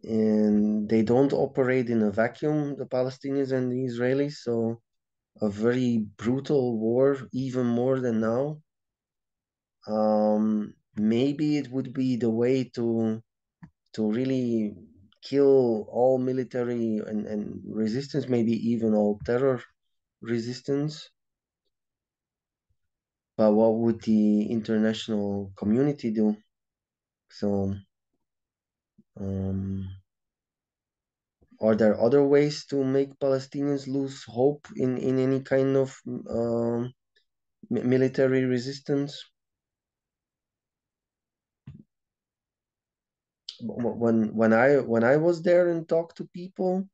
and they don't operate in a vacuum, the Palestinians and the Israelis. So a very brutal war, even more than now. Maybe it would be the way to really kill all military and resistance, maybe even all terror resistance. But what would the international community do? So, um, are there other ways to make Palestinians lose hope in any kind of military resistance? When I was there and talked to people,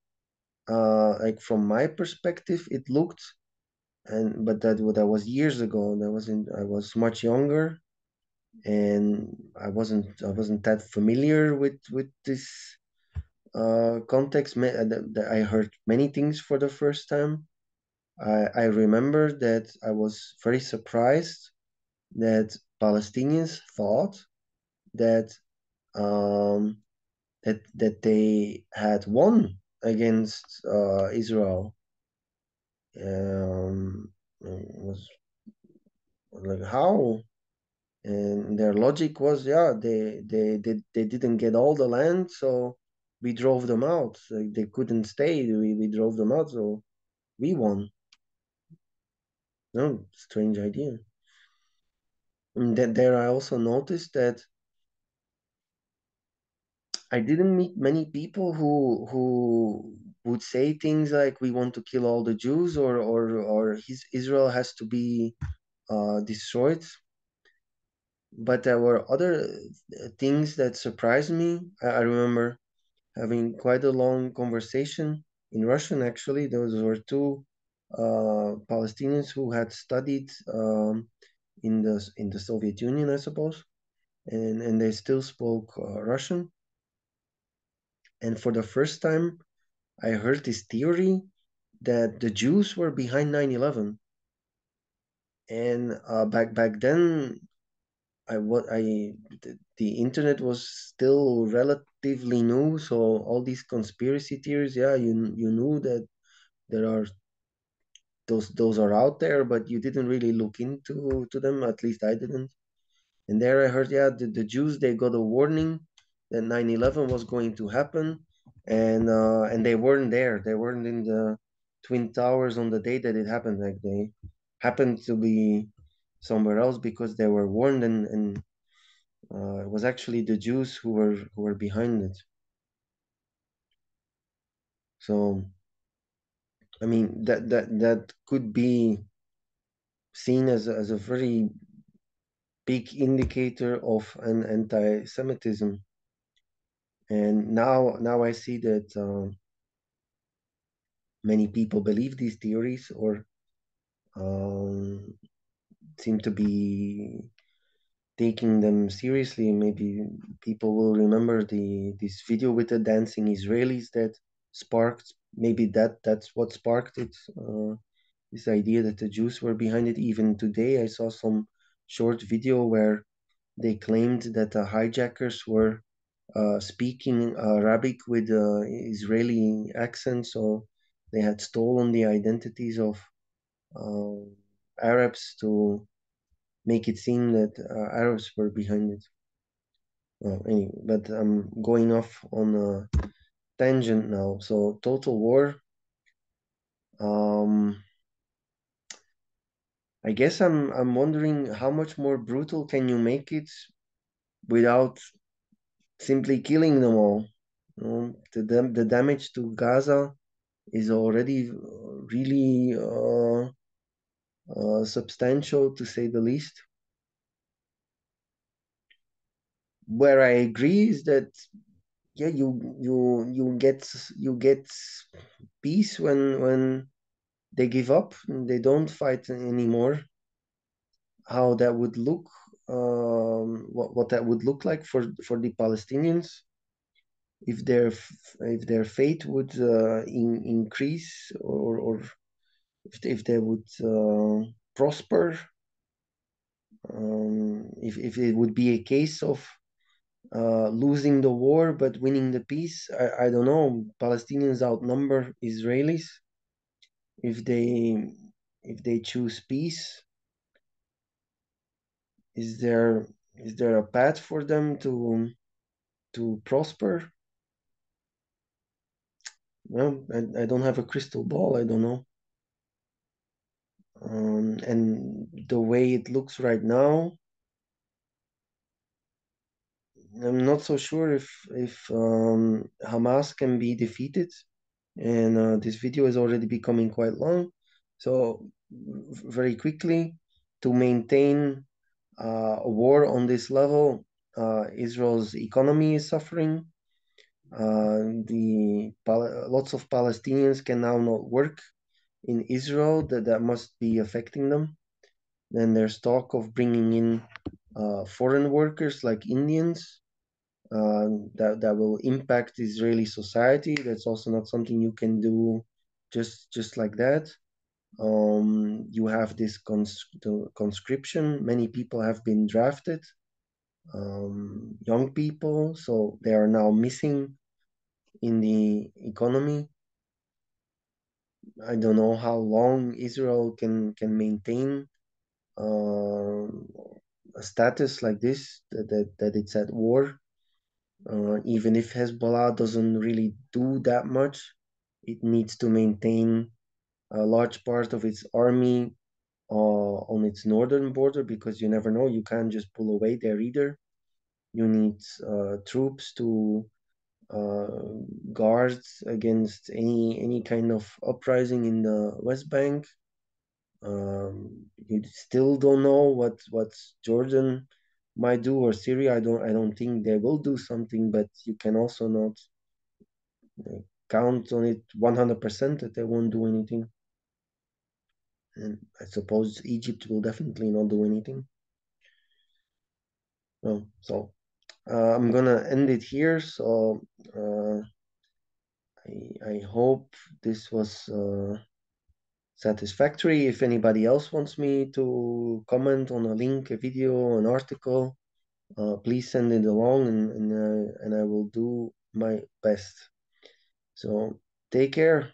like from my perspective, it looked, but that was years ago. I was much younger, and I wasn't that familiar with this context. I heard many things for the first time. I remember that I was very surprised that Palestinians thought that um, that they had won against Israel. It was like, how? And their logic was, yeah, they didn't get all the land, so we drove them out. Like, they couldn't stay. We drove them out, so we won. No, strange idea. And that there I also noticed that I didn't meet many people who would say things like, we want to kill all the Jews, or Israel has to be destroyed. But there were other things that surprised me. I remember having quite a long conversation in Russian. Actually, those were two Palestinians who had studied in the Soviet Union, I suppose, and they still spoke Russian. And for the first time, I heard this theory that the Jews were behind 9/11. And back then, the internet was still relatively new, so all these conspiracy theories, yeah, you knew that there are those are out there, but you didn't really look into them. At least I didn't. And there I heard, yeah, the Jews, they got a warning that 9/11 was going to happen, and they weren't there. They weren't in the Twin Towers on the day that it happened. Like they happened to be somewhere else because they were warned, and it was actually the Jews who were behind it. So I mean that could be seen as a very big indicator of an anti-Semitism. And now I see that many people believe these theories or um, seem to be taking them seriously. Maybe people will remember the this video with the dancing Israelis that sparked. Maybe that's what sparked it. This idea that the Jews were behind it. Even today, I saw some short video where they claimed that the hijackers were speaking Arabic with Israeli accent, so they had stolen the identities of uh, Arabs to make it seem that Arabs were behind it. Well, anyway, but I'm going off on a tangent now. So total war. Um, I guess I'm wondering how much more brutal can you make it without simply killing them all. You know, the damage to Gaza is already really substantial, to say the least. Where I agree is that yeah, you get peace when they give up and they don't fight anymore. How that would look, what that would look like for the Palestinians if their fate would increase or if they would prosper, if it would be a case of losing the war but winning the peace. I don't know. Palestinians outnumber Israelis. If they choose peace, is there a path for them to prosper? Well, I don't have a crystal ball. I don't know. And the way it looks right now, I'm not so sure if Hamas can be defeated. And this video is already becoming quite long. So very quickly, to maintain a war on this level, Israel's economy is suffering. Lots of Palestinians can now not work in Israel. That must be affecting them. Then there's talk of bringing in foreign workers like Indians that will impact Israeli society. That's also not something you can do just like that. You have this conscription. Many people have been drafted, young people, so they are now missing in the economy. I don't know how long Israel can maintain uh, a status like this that it's at war. Even if Hezbollah doesn't really do that much, it needs to maintain a large part of its army on its northern border because you never know, you can't just pull away there either. You need troops to uh, guard against any kind of uprising in the West Bank. You still don't know what Jordan might do or Syria. I don't think they will do something, but you can also not count on it 100% that they won't do anything. And I suppose Egypt will definitely not do anything. Well, so I'm gonna end it here. So I hope this was satisfactory. If anybody else wants me to comment on a link, a video, an article, please send it along, and I will do my best. So take care.